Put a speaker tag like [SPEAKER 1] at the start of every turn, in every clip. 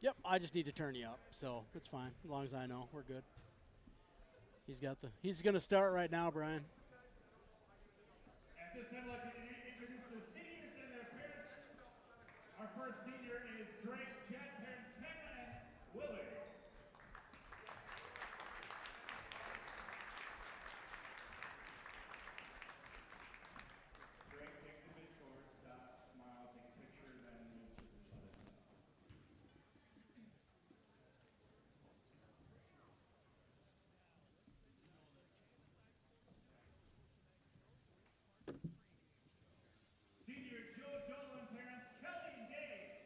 [SPEAKER 1] Yep, I just need to turn you up, so it's fine. As long as I know, we're good. He's going to start right now, Brian.
[SPEAKER 2] At this time, I'd like to introduce the seniors and their parents. Our first senior is Drake, Jet, parents Cameron and Willie. Drake, take the bit forward, stop, smile, take a picture, then move to the other side. Senior Joe Dolan, parents Kelly and Dave.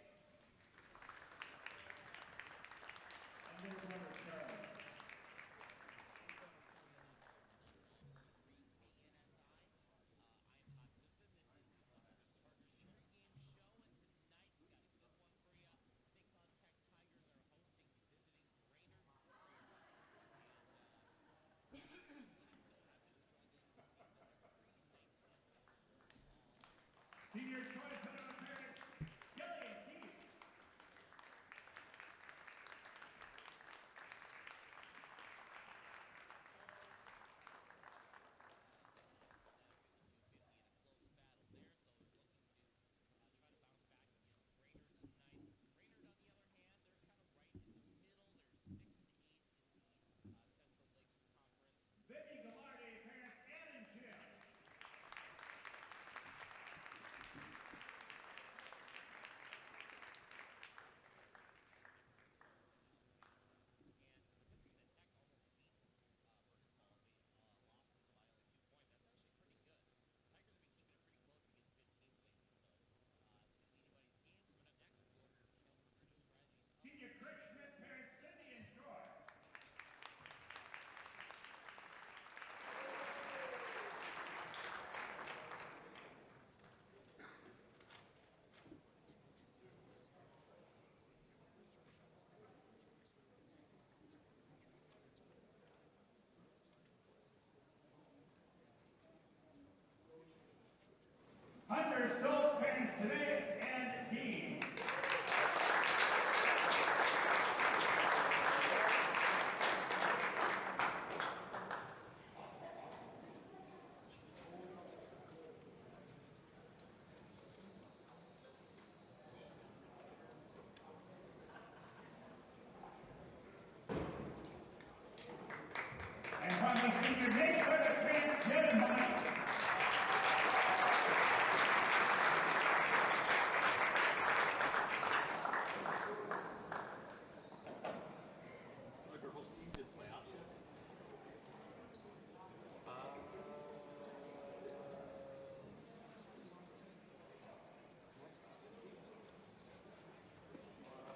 [SPEAKER 2] And this brother Charlie. Senior Troy Dolan, parents Kelly and Keith. Vinny Gallardi, parents Ann and Jim. Senior Chris Schmidt, parents Cindy and Troy. Hunter Stoltz, parents today and Dean. And finally, senior Nate Curtis, parents Jed and Mike.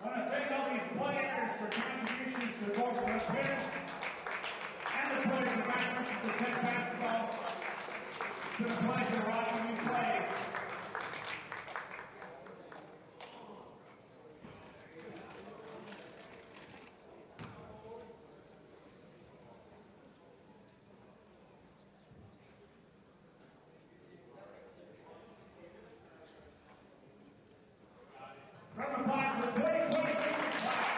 [SPEAKER 2] I want to thank all these players for contributions to both their parents and the players of contributions to Tech basketball. It's been a pleasure watching you play. Round of applause for the 2026 class.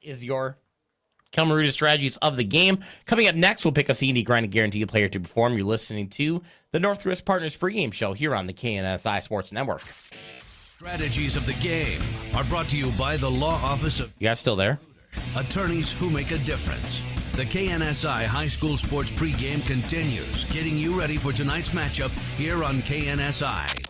[SPEAKER 3] is your Kelmaruda strategies of the game. Coming up next, we'll pick a C&D Grind and Guaranteed player to perform. You're listening to the Northwest Partners pregame show here on the KNSI Sports Network.
[SPEAKER 4] Strategies of the game are brought to you by the Law Office of...
[SPEAKER 3] You guys still there?
[SPEAKER 4] Attorneys who make a difference. The KNSI High School Sports pregame continues, getting you ready for tonight's matchup here on KNSI.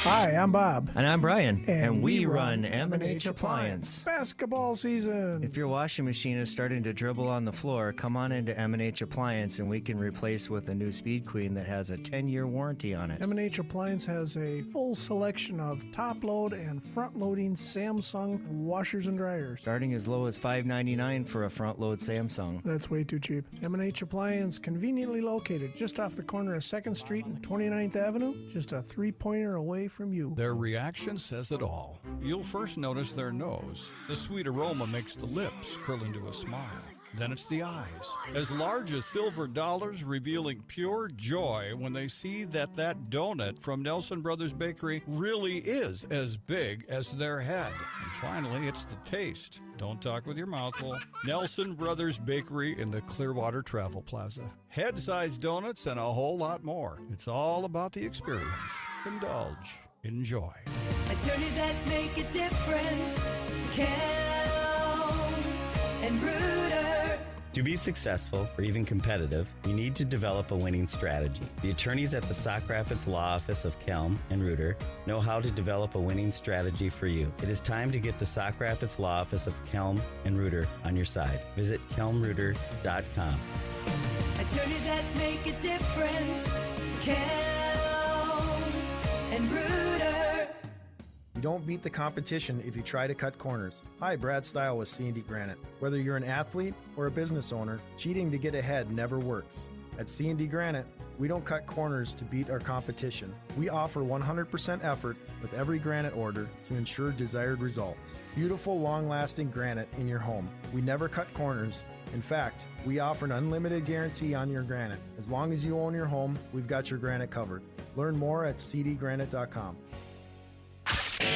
[SPEAKER 5] Hi, I'm Bob.
[SPEAKER 6] And I'm Brian.
[SPEAKER 5] And
[SPEAKER 6] we run M&H Appliance.
[SPEAKER 5] Basketball season.
[SPEAKER 6] If your washing machine is starting to dribble on the floor, come on into M&H Appliance and we can replace with a new Speed Queen that has a 10-year warranty on it.
[SPEAKER 5] M&H Appliance has a full selection of top-load and front-loading Samsung washers and dryers.
[SPEAKER 6] Starting as low as $5.99 for a front-load Samsung.
[SPEAKER 5] That's way too cheap. M&H Appliance, conveniently located just off the corner of 2nd Street and 29th Avenue, just a three-pointer away from you.
[SPEAKER 7] Their reaction says it all. You'll first notice their nose. The sweet aroma makes the lips curl into a smile. Then it's the eyes, as large as silver dollars, revealing pure joy when they see that donut from Nelson Brothers Bakery really is as big as their head. And finally, it's the taste. Don't talk with your mouth full. Nelson Brothers Bakery in the Clearwater Travel Plaza. Head-sized donuts and a whole lot more. It's all about the experience. Indulge. Enjoy.
[SPEAKER 8] Attorneys that make a difference. Kelm and Reuter.
[SPEAKER 9] To be successful or even competitive, you need to develop a winning strategy. The attorneys at the Sauk Rapids Law Office of Kelm and Reuter know how to develop a winning strategy for you. It is time to get the Sauk Rapids Law Office of Kelm and Reuter on your side. Visit kelmreuter.com.
[SPEAKER 8] Attorneys that make a difference. Kelm and Reuter.
[SPEAKER 10] You don't beat the competition if you try to cut corners. Hi, Brad Stile with C&D Granite. Whether you're an athlete or a business owner, cheating to get ahead never works. At C&D Granite, we don't cut corners to beat our competition. We offer 100% effort with every granite order to ensure desired results. Beautiful, long-lasting granite in your home. We never cut corners. In fact, we offer an unlimited guarantee on your granite. As long as you own your home, we've got your granite covered. Learn more at cdgranite.com.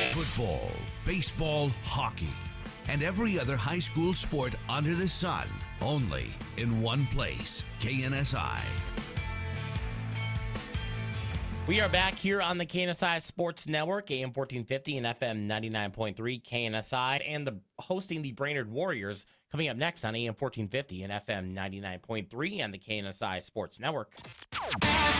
[SPEAKER 4] Football, baseball, hockey, and every other high school sport under the sun, only in one place, KNSI.
[SPEAKER 3] We are back here on the KNSI Sports Network, AM 1450 and FM 99.3 KNSI, and hosting the Brainerd Warriors coming up next on AM 1450 and FM 99.3 and the KNSI Sports Network.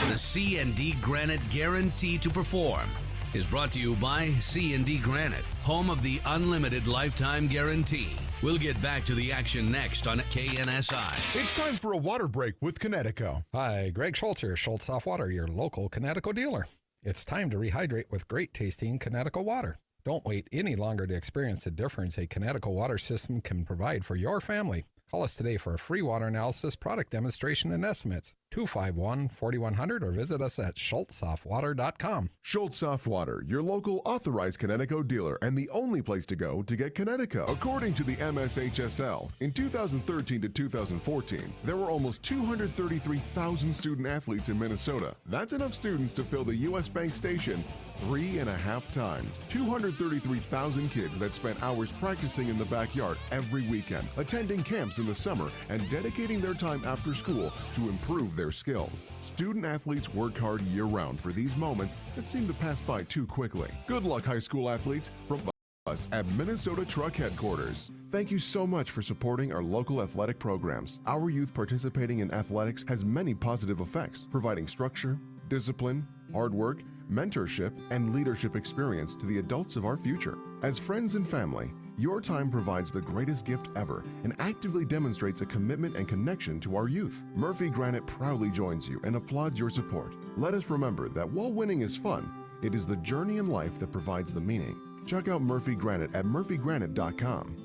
[SPEAKER 4] The C&D Granite Guarantee to Perform is brought to you by C&D Granite, home of the unlimited lifetime guarantee. We'll get back to the action next on KNSI.
[SPEAKER 11] It's time for a water break with Connecticut.
[SPEAKER 12] Hi, Greg Schultz here, Schultz Soft Water, your local Connecticut dealer. It's time to rehydrate with great tasting Connecticut water. Don't wait any longer to experience the difference a Connecticut water system can provide for your family. Call us today for a free water analysis, product demonstration, and estimates. 251-4100 or visit us at schultzsoftwater.com.
[SPEAKER 11] Schultz Soft Water, your local authorized Connecticut dealer and the only place to go to get Connecticut. According to the MSHSL, in 2013 to 2014, there were almost 233,000 student athletes in Minnesota. That's enough students to fill the U.S. Bank station 3.5 times. 233,000 kids that spent hours practicing in the backyard every weekend, attending camps in the summer, and dedicating their time after school to improve their skills. Student athletes work hard year-round for these moments that seem to pass by too quickly. Good luck, high school athletes, from us at Minnesota Truck Headquarters. Thank you so much for supporting our local athletic programs. Our youth participating in athletics has many positive effects, providing structure, discipline, hard work, mentorship, and leadership experience to the adults of our future. As friends and family, your time provides the greatest gift ever and actively demonstrates a commitment and connection to our youth. Murphy Granite proudly joins you and applauds your support. Let us remember that while winning is fun, it is the journey in life that provides the meaning. Check out Murphy Granite at murphygranite.com.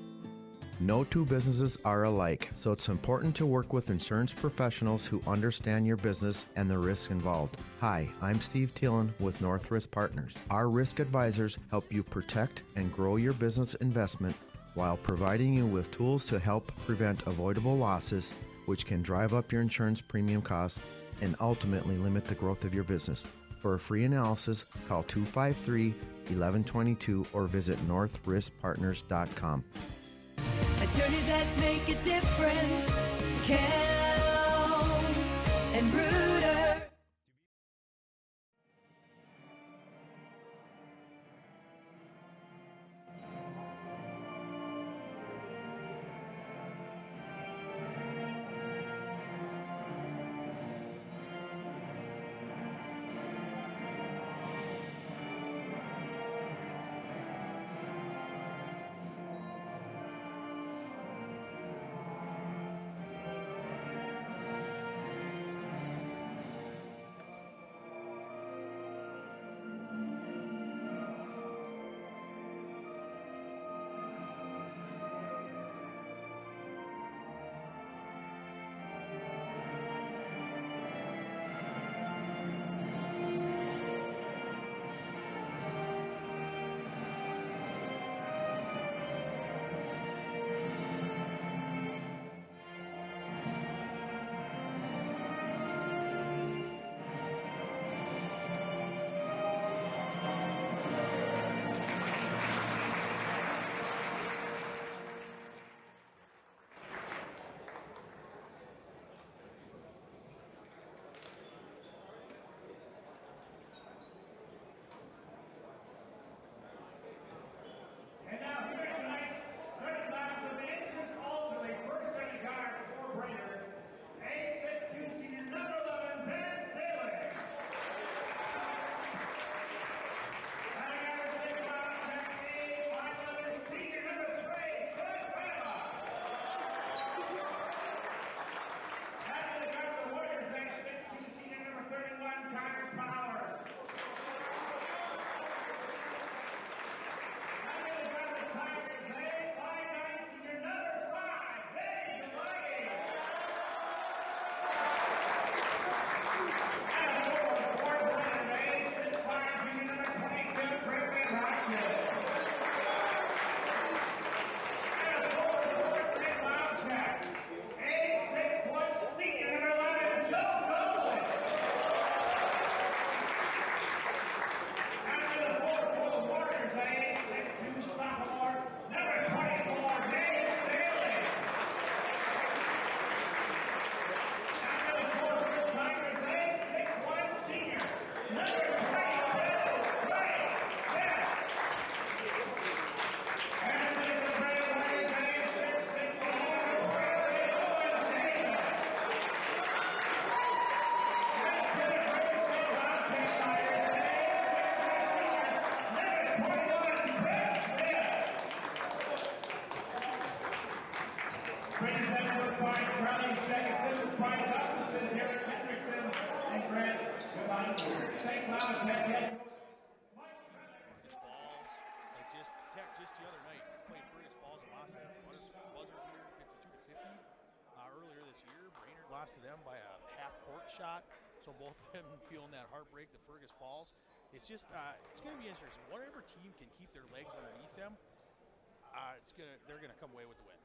[SPEAKER 13] No two businesses are alike, so it's important to work with insurance professionals who understand your business and the risks involved. Hi, I'm Steve Thielen with North Risk Partners. Our risk advisors help you protect and grow your business investment while providing you with tools to help prevent avoidable losses, which can drive up your insurance premium costs and ultimately limit the growth of your business. For a free analysis, call 253-1122 or visit northriskpartners.com.
[SPEAKER 8] Attorneys that make a difference. Kelm and Reuter.
[SPEAKER 2] And now here tonight's second round of the entrance alternate first second guard for Brainerd, A6'2" senior number 11, Ben Staley. Batting average second round, check A5'11", senior number 3, Troy Fedema. Batting the guard for the Warriors, A6'2", senior number 31, Connor Power.
[SPEAKER 14] Just the other night, played Fergus Falls and lost that buzzer beater 52-50. Earlier this year, Brainerd lost to them by a half-court shot. So both of them feeling that heartbreak to Fergus Falls. It's just, it's going to be interesting. Whatever team can keep their legs underneath them, they're going to come away with the win.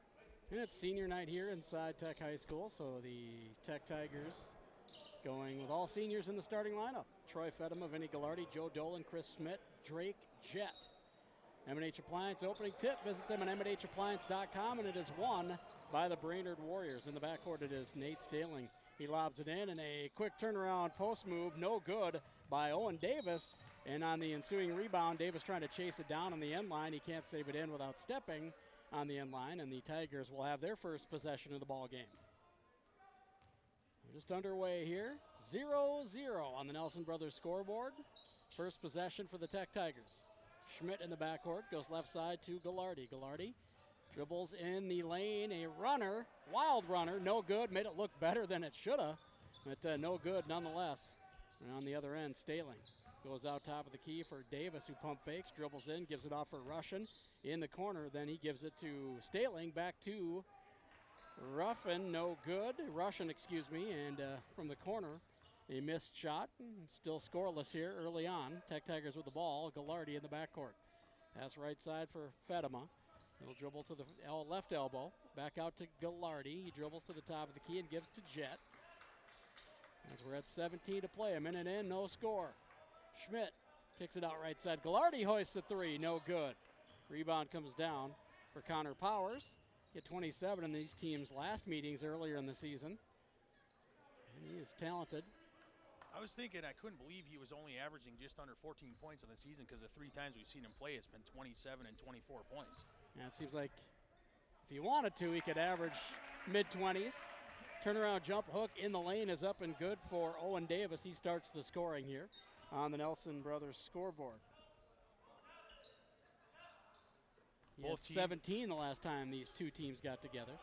[SPEAKER 1] And it's senior night here inside Tech High School, so the Tech Tigers going with all seniors in the starting lineup. Troy Fedema, Vinny Gallardi, Joe Dolan, Chris Schmidt, Drake Jett. M&H Appliance opening tip. Visit them at mnhappliance.com, and it is won by the Brainerd Warriors. In the backcourt, it is Nate Staling. He lobs it in, and a quick turnaround post move, no good by Owen Davis. And on the ensuing rebound, Davis trying to chase it down on the end line. He can't save it in without stepping on the end line, and the Tigers will have their first possession of the ball game. We're just underway here. 0-0 on the Nelson Brothers scoreboard. First possession for the Tech Tigers. Schmidt in the backcourt goes left side to Gallardi. Gallardi dribbles in the lane, a runner, wild runner, no good. Made it look better than it should have, but no good nonetheless. And on the other end, Staling goes out top of the key for Davis, who pump fakes, dribbles in, gives it off for Russian in the corner. Then he gives it to Staling, back to Ruffin, no good. Russian, excuse me, and from the corner, a missed shot. Still scoreless here early on. Tech Tigers with the ball. Gallardi in the backcourt. Pass right side for Fedema. He'll dribble to the left elbow. Back out to Gallardi. He dribbles to the top of the key and gives to Jett. As we're at 17 to play. A minute in, no score. Schmidt kicks it out right side. Gallardi hoists the three, no good. Rebound comes down for Connor Powers. He had 27 in these teams' last meetings earlier in the season. And he is talented.
[SPEAKER 14] I was thinking, I couldn't believe he was only averaging just under 14 points on the season, because the 3 times we've seen him play, it's been 27 and 24 points.
[SPEAKER 1] Yeah, it seems like if he wanted to, he could average mid-20s. Turnaround jump hook in the lane is up and good for Owen Davis. He starts the scoring here on the Nelson Brothers scoreboard. He had 17 the last time these two teams got together.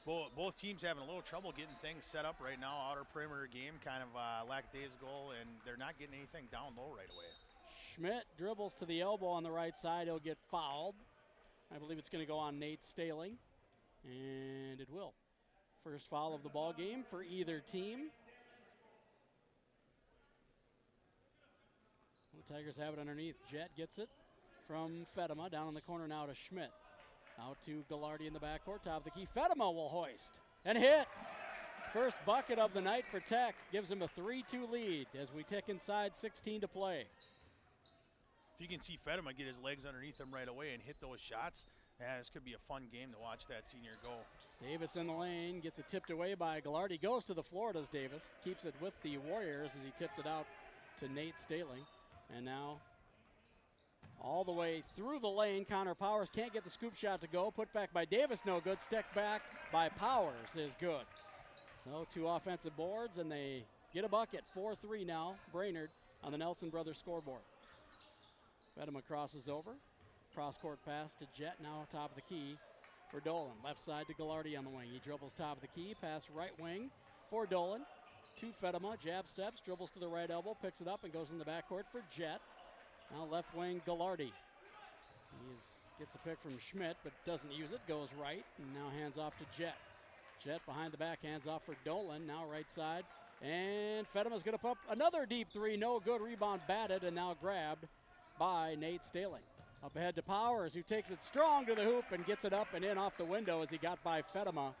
[SPEAKER 14] Both teams having a little trouble getting things set up right now. Outer perimeter game, kind of lackadaisical, and they're not getting anything down low right away.
[SPEAKER 1] Schmidt dribbles to the elbow on the right side. He'll get fouled. I believe it's going to go on Nate Staling, and it will. First foul of the ball game for either team. The Tigers have it underneath. Jett gets it from Fedema. Down in the corner now to Schmidt. Out to Gallardi in the backcourt. Top of the key. Fedema will hoist and hit. First bucket of the night for Tech. Gives him a 3-2 lead as we tick inside 16 to play.
[SPEAKER 14] If you can see Fedema get his legs underneath him right away and hit those shots, this could be a fun game to watch that senior go.
[SPEAKER 1] Davis in the lane, gets it tipped away by Gallardi. Goes to the floor, does Davis. Keeps it with the Warriors as he tipped it out to Nate Staling. And now all the way through the lane, Connor Powers can't get the scoop shot to go. Put back by Davis, no good. Step back by Powers is good. So 2 offensive boards, and they get a bucket. 4-3 now, Brainerd on the Nelson Brothers scoreboard. Fedema crosses over. Cross-court pass to Jett, now top of the key for Dolan. Left side to Gallardi on the wing. He dribbles top of the key, pass right wing for Dolan. To Fedema, jab steps, dribbles to the right elbow, picks it up and goes in the backcourt for Jett. Now left wing Gallardi. He gets a pick from Schmidt, but doesn't use it, goes right, and now hands off to Jett. Jett behind the back, hands off for Dolan, now right side. And Fedema's gonna put up another deep 3, no good, rebound batted, and now grabbed by Nate Staling. Up ahead to Powers, who takes it strong to the hoop and gets it up and in off the window as he got by Fedema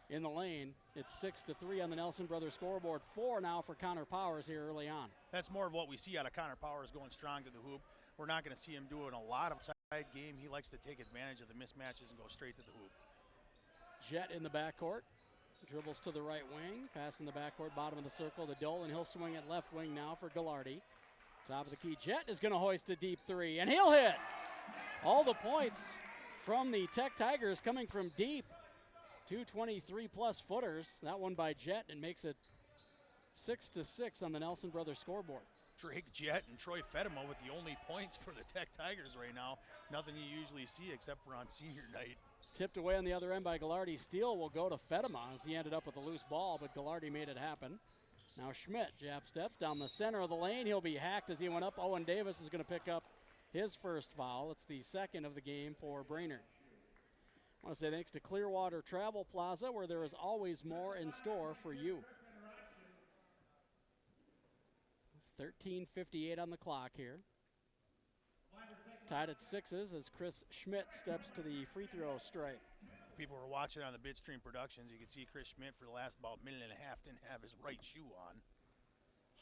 [SPEAKER 1] in the lane. It's 6-3 on the Nelson Brothers scoreboard. 4 now for Connor Powers here early on.
[SPEAKER 14] That's more of what we see out of Connor Powers, going strong to the hoop. We're not going to see him doing a lot of side game. He likes to take advantage of the mismatches and go straight to the hoop.
[SPEAKER 1] Jett in the backcourt. Dribbles to the right wing. Pass in the backcourt, bottom of the circle to Dolan. He'll swing at left wing now for Gallardi. Top of the key, Jett is going to hoist a deep 3, and he'll hit. All the points from the Tech Tigers coming from deep. 2 23-plus footers. That one by Jett, and makes it 6-6 on the Nelson Brothers scoreboard.
[SPEAKER 14] Drake Jett and Troy Fedema with the only points for the Tech Tigers right now. Nothing you usually see except for on senior night.
[SPEAKER 1] Tipped away on the other end by Gallardi. Steal will go to Fedema as he ended up with a loose ball, but Gallardi made it happen. Now Schmidt, jab steps down the center of the lane. He'll be hacked as he went up. Owen Davis is going to pick up his first foul. It's the second of the game for Brainerd. I want to say thanks to Clearwater Travel Plaza, where there is always more in store for you. 13:58 on the clock here. Tied at 6s as Chris Schmidt steps to the free throw stripe.
[SPEAKER 14] People were watching on the Bitstream Productions. You can see Chris Schmidt for the last about minute and a half didn't have his right shoe on.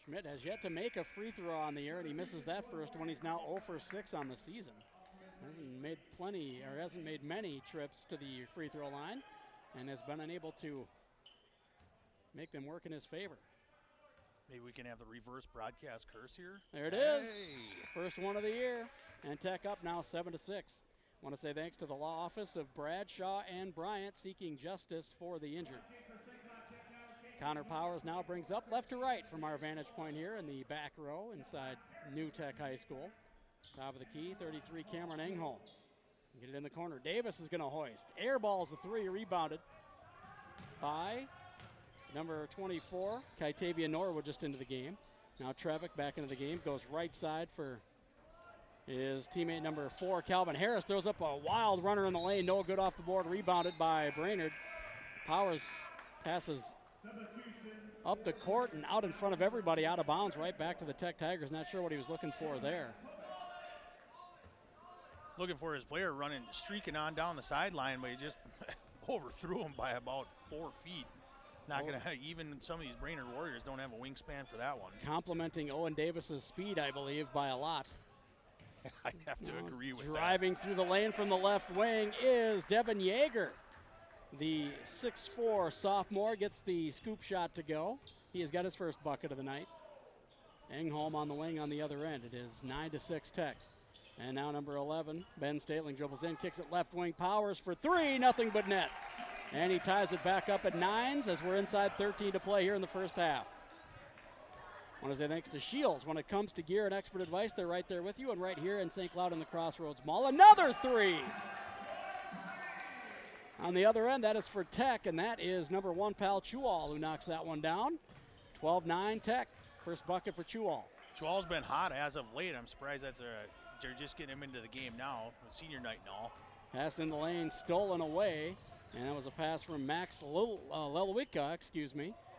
[SPEAKER 1] Schmidt has yet to make a free throw on the year, and he misses that first one. He's now 0 for 6 on the season. Hasn't made many trips to the free throw line, and has been unable to make them work in his favor.
[SPEAKER 14] Maybe we can have the reverse broadcast curse here.
[SPEAKER 1] There it is. First one of the year, and Tech up now 7-6. Want to say thanks to the law office of Bradshaw and Bryant, seeking justice for the injured. Connor Powers now brings up left to right from our vantage point here in the back row inside New Tech High School. Top of the key, 33, Cameron Engholm. Get it in the corner. Davis is going to hoist. Air balls the 3, rebounded by number 24, Kaitavia Norwood, just into the game. Now Trevick back into the game, goes right side for his teammate number 4, Calvin Harris. Throws up a wild runner in the lane, no good off the board, rebounded by Brainerd. Powers passes up the court and out in front of everybody, out of bounds, right back to the Tech Tigers. Not sure what he was looking for there.
[SPEAKER 14] Looking for his player streaking on down the sideline, but he just overthrew him by about 4 feet. Not going to, even some of these Brainerd Warriors don't have a wingspan for that one.
[SPEAKER 1] Complimenting Owen Davis's speed, I believe, by a lot.
[SPEAKER 14] I have to agree with that.
[SPEAKER 1] Driving through the lane from the left wing is Devin Yeager. The 6'4" sophomore gets the scoop shot to go. He has got his first bucket of the night. Engholm on the wing on the other end. It is 9-6 Tech. And now number 11, Ben Statling dribbles in, kicks it left wing, powers for three, nothing but net. And he ties it back up at 9s as we're inside 13 to play here in the first half. I want to say thanks to Shields. When it comes to gear and expert advice, they're right there with you. And right here in St. Cloud in the Crossroads Mall, another three. On the other end, that is for Tech, and that is number 1, Pal Chual, who knocks that one down. 12-9 Tech. First bucket for Chual.
[SPEAKER 14] Chual's been hot as of late. I'm surprised they're just getting him into the game now, with senior night and all.
[SPEAKER 1] Pass in the lane, stolen away, and that was a pass from Max Lelwicka,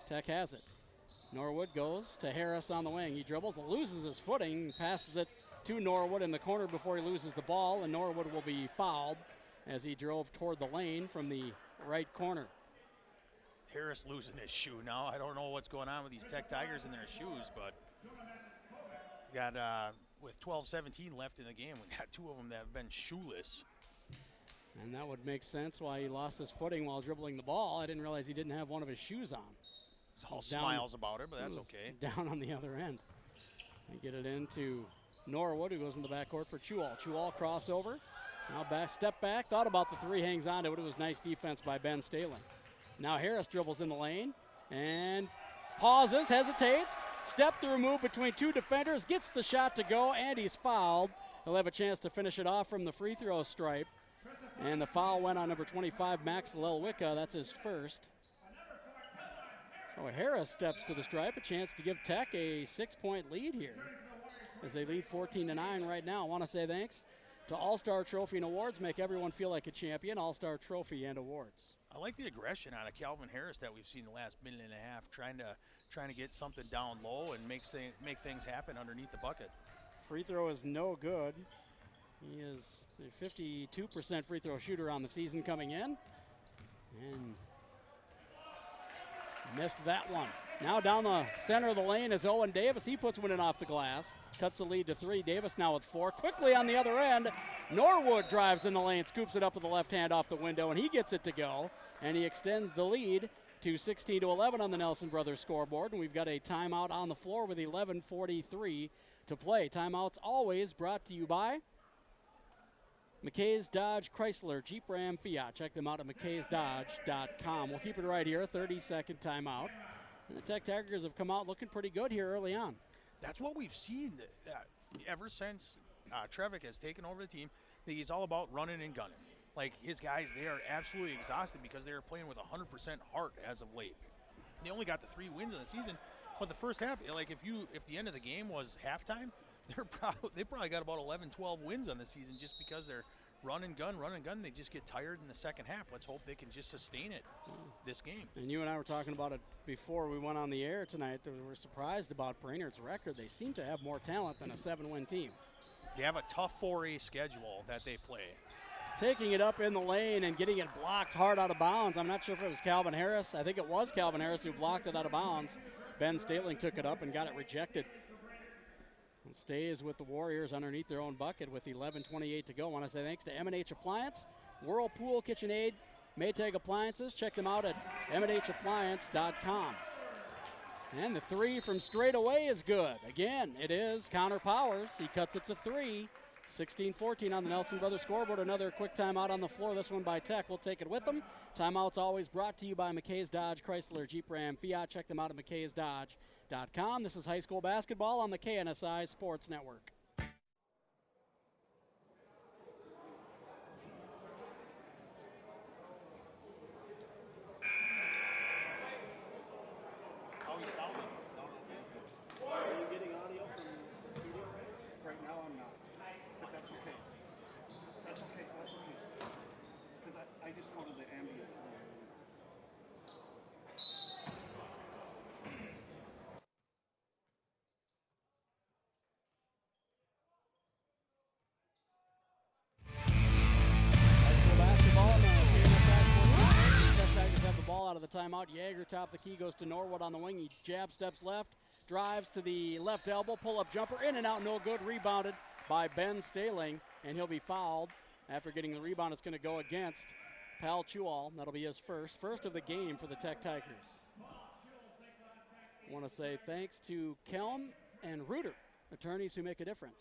[SPEAKER 1] Tech has it. Norwood goes to Harris on the wing. He dribbles, loses his footing, passes it to Norwood in the corner before he loses the ball, and Norwood will be fouled as he drove toward the lane from the right corner.
[SPEAKER 14] Harris losing his shoe now. I don't know what's going on with these Tech Tigers and their shoes, but got with 12-17 left in the game, we got 2 of them that have been shoeless.
[SPEAKER 1] And that would make sense why he lost his footing while dribbling the ball. I didn't realize he didn't have one of his shoes on.
[SPEAKER 14] He's all smiles about it, but that's okay.
[SPEAKER 1] Down on the other end. They get it into Norwood, who goes in the backcourt for Chual. Chual crossover. Now back, step back. Thought about the three, hangs on to it. It was nice defense by Ben Statling. Now Harris dribbles in the lane and pauses, hesitates. Step through move between 2 defenders, gets the shot to go, and he's fouled. He'll have a chance to finish it off from the free throw stripe. And the foul went on number 25, Max Lelwicka. That's his first. So Harris steps to the stripe, a chance to give Tech a 6-point lead here as they lead 14-9 right now. I want to say thanks to All-Star Trophy and Awards. Make everyone feel like a champion. All-Star Trophy and Awards.
[SPEAKER 14] I like the aggression out of Calvin Harris that we've seen the last minute and a half, trying to get something down low and make things happen underneath the bucket.
[SPEAKER 1] Free throw is no good. He is a 52% free throw shooter on the season coming in. And missed that one. Now down the center of the lane is Owen Davis. He puts one in off the glass. Cuts the lead to 3. Davis now with 4. Quickly on the other end, Norwood drives in the lane, scoops it up with the left hand off the window, and he gets it to go. And he extends the lead to 16-11 on the Nelson Brothers scoreboard. And we've got a timeout on the floor with 11:43 to play. Timeouts always brought to you by McKay's Dodge Chrysler Jeep Ram Fiat. Check them out at mckaysdodge.com. We'll keep it right here, 30-second timeout. And the Tech Tigers have come out looking pretty good here early on.
[SPEAKER 14] That's what we've seen ever since Trevick has taken over the team. He's all about running and gunning. Like, his guys, they are absolutely exhausted because they are playing with 100% heart as of late. They only got the 3 wins in the season, but the first half, like if the end of the game was halftime, they probably got about 11, 12 wins on the season just because they're run and gun. They just get tired in the second half. Let's hope they can just sustain it this game.
[SPEAKER 1] And you and I were talking about it before we went on the air tonight. We were surprised about Brainerd's record. They seem to have more talent than a 7-win team.
[SPEAKER 14] They have a tough 4A schedule that they play.
[SPEAKER 1] Taking it up in the lane and getting it blocked hard out of bounds. I'm not sure if it was Calvin Harris. I think it was Calvin Harris who blocked it out of bounds. Ben Statling took it up and got it rejected. And stays with the Warriors underneath their own bucket with 11:28 to go. I want to say thanks to M&H Appliance, Whirlpool KitchenAid, Maytag Appliances. Check them out at mnhappliance.com. And the 3 from straight away is good. Again, it is Connor Powers. He cuts it to 3. 16-14 on the Nelson Brothers scoreboard. Another quick timeout on the floor. This one by Tech. We'll take it with them. Timeouts always brought to you by McKay's Dodge Chrysler Jeep Ram Fiat. Check them out at mckaysdodge.com. This is high school basketball on the KNSI Sports Network.
[SPEAKER 14] How are you sounding?
[SPEAKER 1] Are you getting audio from the studio? Right now I'm not. But that's okay. That's okay. Because I just wanted the ambience. Out of the timeout. Yeager top the key, goes to Norwood on the wing. He jab steps left, drives to the left elbow, pull up jumper, in and out, no good. Rebounded by Ben Staling, and he'll be fouled after getting the rebound. It's going to go against Pal Chual. That'll be his first of the game for the Tech Tigers. I want to say thanks to Kelm and Reuter, attorneys who make a difference.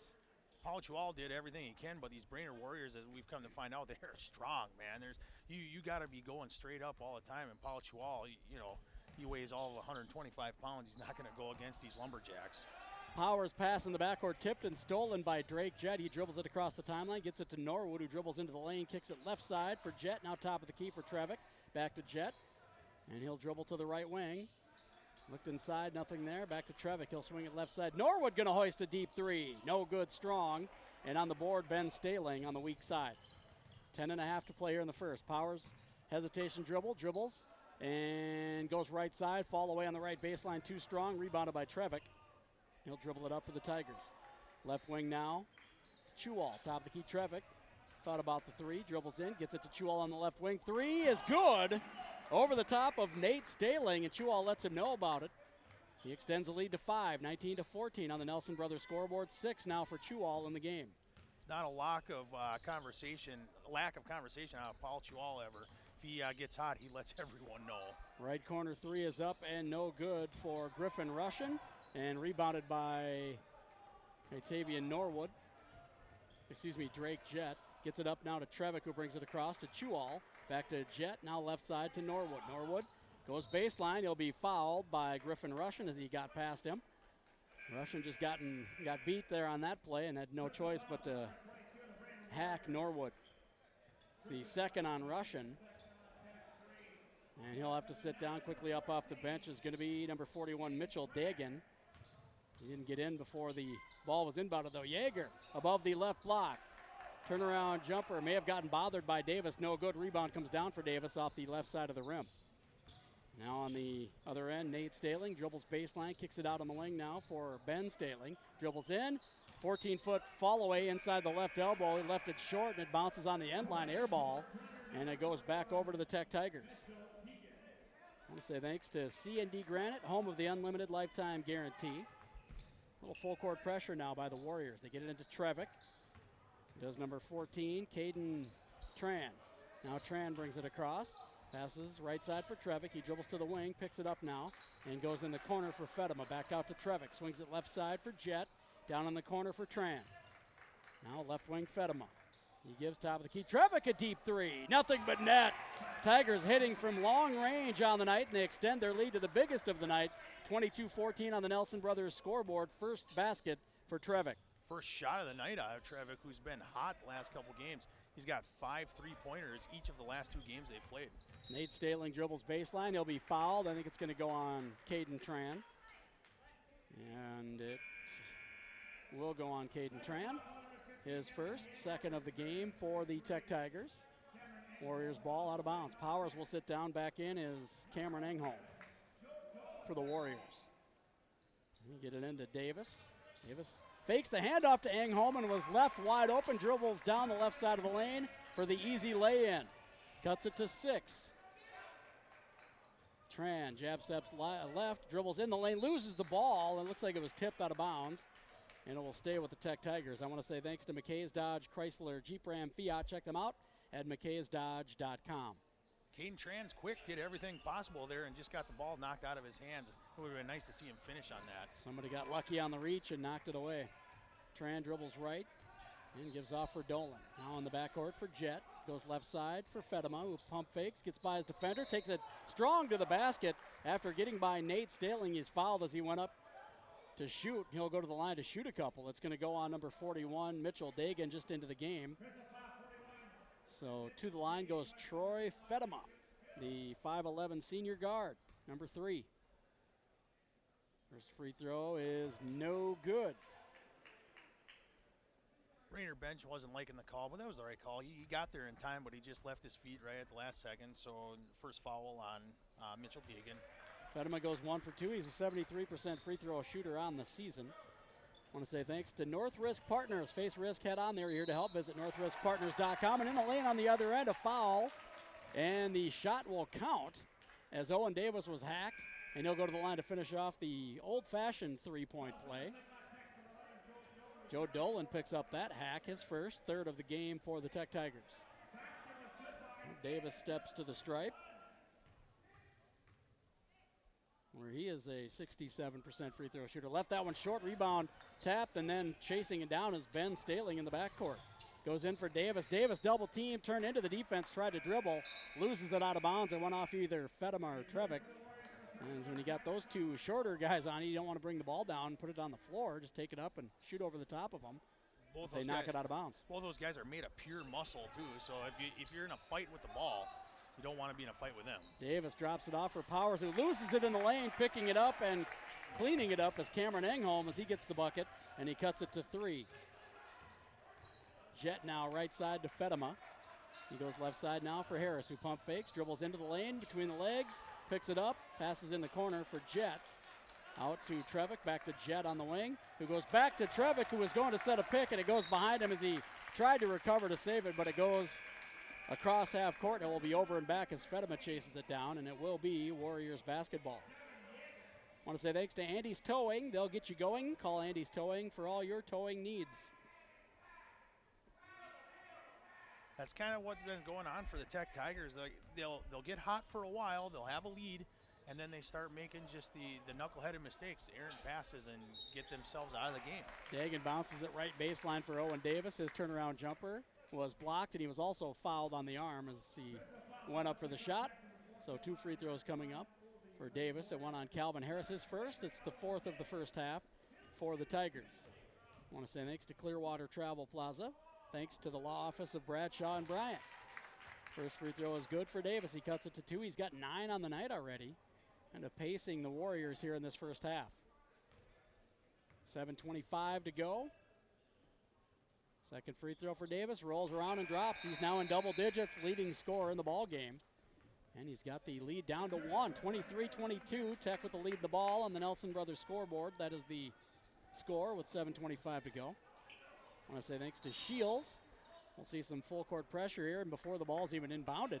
[SPEAKER 14] Paul Chual did everything he can, but these Brainerd Warriors, as we've come to find out, they're strong, man. You got to be going straight up all the time, and Paul Chual, he weighs all of 125 pounds. He's not going to go against these lumberjacks.
[SPEAKER 1] Powers pass in the backcourt, tipped and stolen by Drake Jett. He dribbles it across the timeline, gets it to Norwood, who dribbles into the lane, kicks it left side for Jett. Now top of the key for Trevick. Back to Jett, and he'll dribble to the right wing. Looked inside, nothing there. Back to Trevick. He'll swing it left side. Norwood going to hoist a deep three. No good, strong. And on the board, Ben Staling on the weak side. 10.5 to play here in the first. Powers, hesitation dribbles, and goes right side. Fall away on the right baseline, too strong. Rebounded by Trevick. He'll dribble it up for the Tigers. Left wing now. Chual, top of the key, Trevick. Thought about the three, dribbles in, gets it to Chual on the left wing. Three is good. Over the top of Nate Staling, and Chual lets him know about it. He extends the lead to 5, 19-14 on the Nelson Brothers scoreboard. 6 now for Chual in the game.
[SPEAKER 14] It's not a lack of conversation out of Paul Chual ever. If he gets hot, he lets everyone know.
[SPEAKER 1] Right corner three is up and no good for Griffin Russian, and rebounded by Octavian Norwood. Drake Jett. Gets it up now to Trevick, who brings it across to Chual. Back to Jett, now left side to Norwood. Norwood goes baseline. He'll be fouled by Griffin Russian as he got past him. Russian just got beat there on that play and had no choice but to hack Norwood. It's the second on Russian. And he'll have to sit down quickly. Up off the bench is going to be number 41, Mitchell Dagan. He didn't get in before the ball was inbounded, though. Yeager above the left block. Turnaround jumper may have gotten bothered by Davis. No good. Rebound comes down for Davis off the left side of the rim. Now on the other end, Nate Staling dribbles baseline, kicks it out on the wing now for Ben Staling. Dribbles in, 14-foot fall away inside the left elbow. He left it short, and it bounces on the end line, air ball, and it goes back over to the Tech Tigers. I want to say thanks to C&D Granite, home of the unlimited lifetime guarantee. A little full court pressure now by the Warriors. They get it into Trevick. Does number 14, Caden Tran. Now Tran brings it across. Passes right side for Trevick. He dribbles to the wing, picks it up now, and goes in the corner for Fedema. Back out to Trevick. Swings it left side for Jett. Down in the corner for Tran. Now left wing Fedema. He gives top of the key. Trevick a deep three. Nothing but net. Tigers hitting from long range on the night, and they extend their lead to the biggest of the night. 22-14 on the Nelson Brothers scoreboard. First basket for Trevick.
[SPEAKER 14] First shot of the night out of Trevick, who's been hot the last couple games. He's got 5 3-pointers each of the last 2 games they've played.
[SPEAKER 1] Nate Staling dribbles baseline. He'll be fouled. I think it's going to go on Caden Tran. And it will go on Caden Tran. His second of the game for the Tech Tigers. Warriors ball out of bounds. Powers will sit down. Back in is Cameron Engholm for the Warriors. Get it into Davis. Davis fakes the handoff to Engholm and was left wide open. Dribbles down the left side of the lane for the easy lay-in. Cuts it to 6. Tran jab steps left, dribbles in the lane, loses the ball, and looks like it was tipped out of bounds. And it will stay with the Tech Tigers. I want to say thanks to McKay's Dodge, Chrysler, Jeep Ram, Fiat. Check them out at mckaysdodge.com.
[SPEAKER 14] Caden Tran's quick, did everything possible there and just got the ball knocked out of his hands. It would have been nice to see him finish on that.
[SPEAKER 1] Somebody got lucky on the reach and knocked it away. Tran dribbles right and gives off for Dolan. Now in the backcourt for Jett. Goes left side for Fedema, who pump fakes, gets by his defender, takes it strong to the basket. After getting by Nate Staling, he's fouled as he went up to shoot. He'll go to the line to shoot a couple. It's going to go on number 41, Mitchell Dagan, just into the game. So to the line goes Troy Fedema, the 5'11 senior guard, number 3. First free throw is no good.
[SPEAKER 14] Brainerd bench wasn't liking the call, but that was the right call. He got there in time, but he just left his feet right at the last second. So first foul on Mitchell Dagan.
[SPEAKER 1] Fedema goes 1 for 2. He's a 73% free throw shooter on the season. I want to say thanks to North Risk Partners. Face Risk, head on there. You're here to help. Visit northriskpartners.com. And in the lane on the other end, a foul. And the shot will count as Owen Davis was hacked. And he'll go to the line to finish off the old-fashioned three-point play. Joe Dolan picks up that hack, his first, third of the game for the Tech Tigers. Davis steps to the stripe, where he is a 67% free throw shooter. Left that one short, rebound tapped, and then chasing it down is Ben Staling in the backcourt. Goes in for Davis. Davis double team, turned into the defense, tried to dribble, loses it out of bounds. It went off either Fedema or Trevick. And when you got those two shorter guys on you, you don't want to bring the ball down, put it on the floor, just take it up and shoot over the top of them. They knock it out of bounds.
[SPEAKER 14] Both those guys are made of pure muscle too, so if you're in a fight with the ball, you don't want to be in a fight with them.
[SPEAKER 1] Davis drops it off for Powers, who loses it in the lane, picking it up and cleaning it up as Cameron Engholm as he gets the bucket, and he cuts it to 3. Jet now right side to Fedema. He goes left side now for Harris, who pump fakes, dribbles into the lane between the legs, picks it up, passes in the corner for Jet. Out to Trevick, back to Jet on the wing, who goes back to Trevick, who was going to set a pick, and it goes behind him as he tried to recover to save it, but it goes across half court, and it will be over and back as Fedema chases it down, and it will be Warriors basketball. I want to say thanks to Andy's Towing. They'll get you going. Call Andy's Towing for all your towing needs.
[SPEAKER 14] That's kind of what's been going on for the Tech Tigers. They'll get hot for a while, they'll have a lead, and then they start making just the knuckleheaded mistakes, errant passes, and get themselves out of the game.
[SPEAKER 1] Dagan bounces it right baseline for Owen Davis. His turnaround jumper was blocked, and he was also fouled on the arm as he went up for the shot. So 2 free throws coming up for Davis. It went on Calvin Harris, his first. It's the 4th of the first half for the Tigers. I want to say thanks to Clearwater Travel Plaza. Thanks to the law office of Bradshaw and Bryant. First free throw is good for Davis. He cuts it to 2. He's got 9 on the night already. And pacing the Warriors here in this first half. 7:25 to go. Second free throw for Davis. Rolls around and drops. He's now in double digits, leading scorer in the ball game. And he's got the lead down to 1. 23-22. Tech with the lead in the ball on the Nelson Brothers scoreboard. That is the score with 7:25 to go. I want to say thanks to Shields. We'll see some full court pressure here, and before the ball's even inbounded,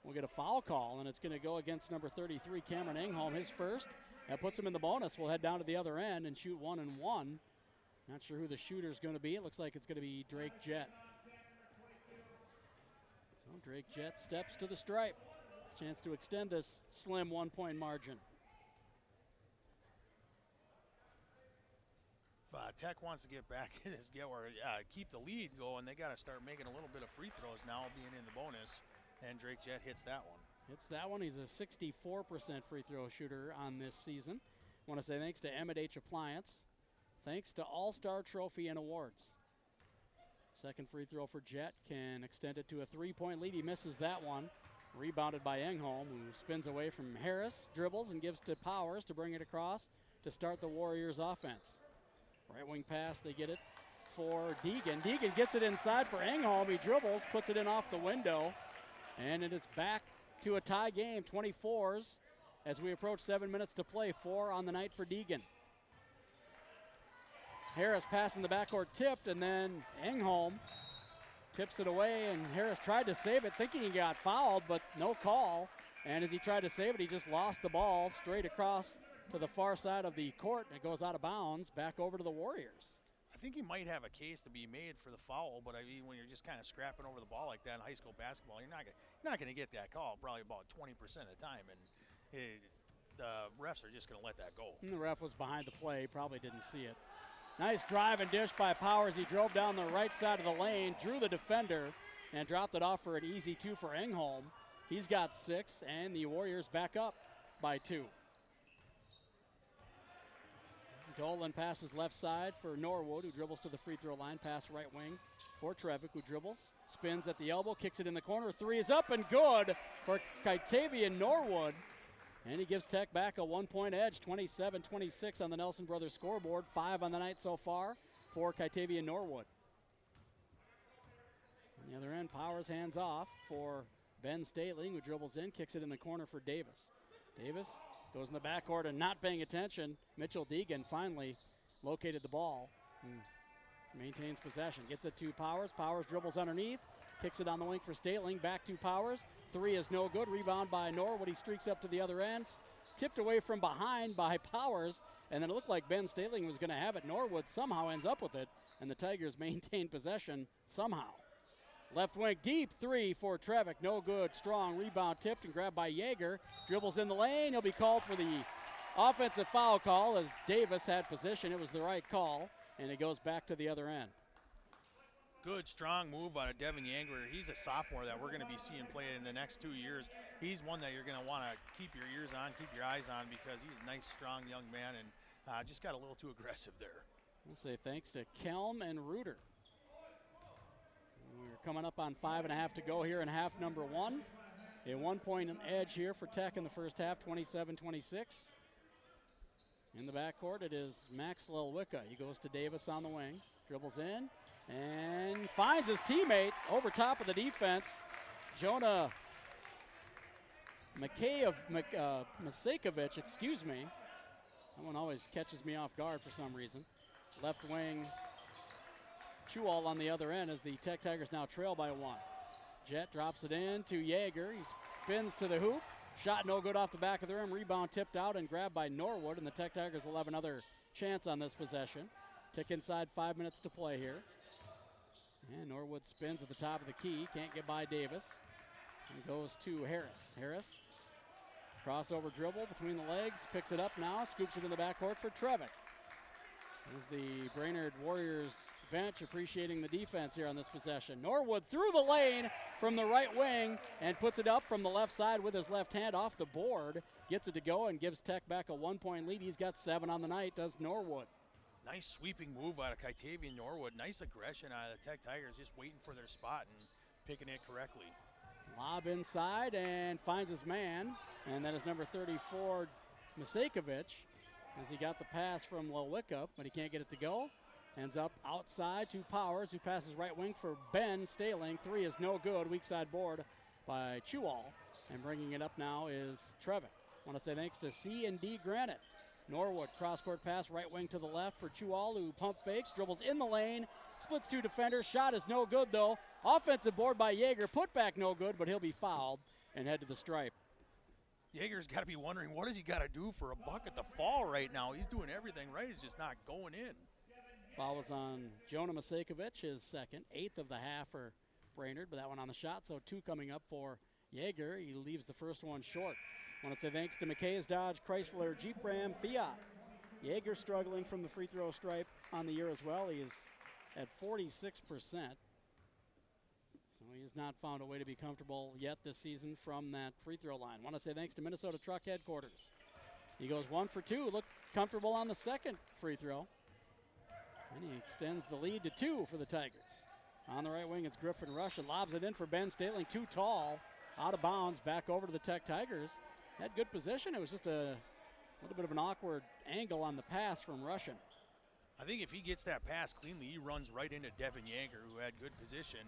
[SPEAKER 1] we'll get a foul call, and it's going to go against number 33, Cameron Engholm, his first. That puts him in the bonus. We'll head down to the other end and shoot 1 and 1. Not sure who the shooter's going to be. It looks like it's going to be Drake Jett. So Drake Jett steps to the stripe. Chance to extend this slim 1-point margin.
[SPEAKER 14] If Tech wants to get back in this game or keep the lead going, they got to start making a little bit of free throws now, being in the bonus. And Drake Jett hits that one.
[SPEAKER 1] Hits that one. He's a 64% free throw shooter on this season. I want to say thanks to Emmett H. Appliance. Thanks to All-Star Trophy and Awards. Second free throw for Jett can extend it to a 3-point lead. He misses that one. Rebounded by Engholm, who spins away from Harris, dribbles, and gives to Powers to bring it across to start the Warriors offense. Right wing pass, they get it for Deegan. Deegan gets it inside for Engholm. He dribbles, puts it in off the window, and it is back to a tie game, 24s, as we approach 7 minutes to play. 4 on the night for Deegan. Harris passing the backcourt tipped, and then Engholm tips it away, and Harris tried to save it, thinking he got fouled, but no call. And as he tried to save it, he just lost the ball straight across to the far side of the court, and it goes out of bounds back over to the Warriors.
[SPEAKER 14] I think he might have a case to be made for the foul, but I mean, when you're just kind of scrapping over the ball like that in high school basketball, you're not going to get that call probably about 20% of the time, and the refs are just going to let that go.
[SPEAKER 1] And the ref was behind the play, probably didn't see it. Nice drive and dish by Powers. He drove down the right side of the lane, drew the defender, and dropped it off for an easy 2 for Engholm. He's got 6, and the Warriors back up by 2. Dolan passes left side for Norwood, who dribbles to the free throw line. Pass right wing for Trevick, who dribbles, spins at the elbow, kicks it in the corner. 3 is up and good for Kitavian Norwood. And he gives Tech back a 1-point edge, 27-26 on the Nelson Brothers scoreboard. 5 on the night so far for Kitavian Norwood. On the other end, Powers hands off for Ben Statling, who dribbles in, kicks it in the corner for Davis. Davis goes in the backcourt and not paying attention. Mitchell Deegan finally located the ball and maintains possession. Gets it to Powers. Powers dribbles underneath. Kicks it on the wing for Statling. Back to Powers. 3 is no good. Rebound by Norwood. He streaks up to the other end. Tipped away from behind by Powers. and then it looked like Ben Staling was going to have it. Norwood somehow ends up with it, and the Tigers maintain possession somehow. Left wing deep, 3 for Trevick. No good. Strong rebound tipped and grabbed by Yeager. Dribbles in the lane. He'll be called for the offensive foul call as Davis had position. It was the right call, and it goes back to the other end.
[SPEAKER 14] Good, strong move out of Devin Yanger. He's a sophomore that we're going to be seeing play in the next 2 years. He's one that you're going to want to keep your ears on, keep your eyes on, because he's a nice, strong young man and just got a little too aggressive there.
[SPEAKER 1] We'll say thanks to Kelm and Reuter. We're coming up on 5.5 to go here in half number 1. A 1-point edge here for Tech in the first half, 27-26. In the backcourt, it is Max Lelwicka. He goes to Davis on the wing, dribbles in, and finds his teammate over top of the defense. Jonah Masakovic, excuse me. That one always catches me off guard for some reason. Left wing, Chewall on the other end as the Tech Tigers now trail by 1. Jet drops it in to Yeager. He spins to the hoop. Shot no good off the back of the rim. Rebound tipped out and grabbed by Norwood, and the Tech Tigers will have another chance on this possession. Tick inside, 5 minutes to play here. And Norwood spins at the top of the key. Can't get by Davis. And goes to Harris. Harris, crossover dribble between the legs. Picks it up now. Scoops it in the backcourt for Trevick. As the Brainerd Warriors bench appreciating the defense here on this possession. Norwood through the lane from the right wing and puts it up from the left side with his left hand off the board. Gets it to go and gives Tech back a 1-point lead. He's got 7 on the night, does Norwood.
[SPEAKER 14] Nice sweeping move out of Kitavian Norwood. Nice aggression out of the Tech Tigers, just waiting for their spot and picking it correctly.
[SPEAKER 1] Lob inside and finds his man, and that is number 34, Masakovic, as he got the pass from Lelwicka, but he can't get it to go. Ends up outside to Powers, who passes right wing for Ben Staling. 3 is no good. Weak side board by Chewall. And bringing it up now is Trevick. Want to say thanks to C&D Granite. Norwood, cross-court pass, right wing to the left for Chewall, who pump fakes, dribbles in the lane, splits 2 defenders. Shot is no good, though. Offensive board by Yeager. Put back no good, but he'll be fouled and head to the stripe.
[SPEAKER 14] Yeager's got to be wondering, what does he got to do for a bucket to fall right now? He's doing everything right. He's just not going in.
[SPEAKER 1] Foul was on Jonah Masakovic, his second, 8th of the half for Brainerd, but that one on the shot, so 2 coming up for Yeager. He leaves the first one short. Want to say thanks to McKay's Dodge, Chrysler, Jeep Ram, Fiat. Yeager struggling from the free throw stripe on the year as well. He is at 46%. So he has not found a way to be comfortable yet this season from that free throw line. Want to say thanks to Minnesota Truck Headquarters. He goes 1 for 2, looked comfortable on the second free throw. And he extends the lead to 2 for the Tigers. On the right wing, it's Griffin Rush and lobs it in for Ben Staling, too tall. Out of bounds, back over to the Tech Tigers. Had good position. It was just a little bit of an awkward angle on the pass from Russian.
[SPEAKER 14] I think if he gets that pass cleanly, he runs right into Devin Yanger, who had good position,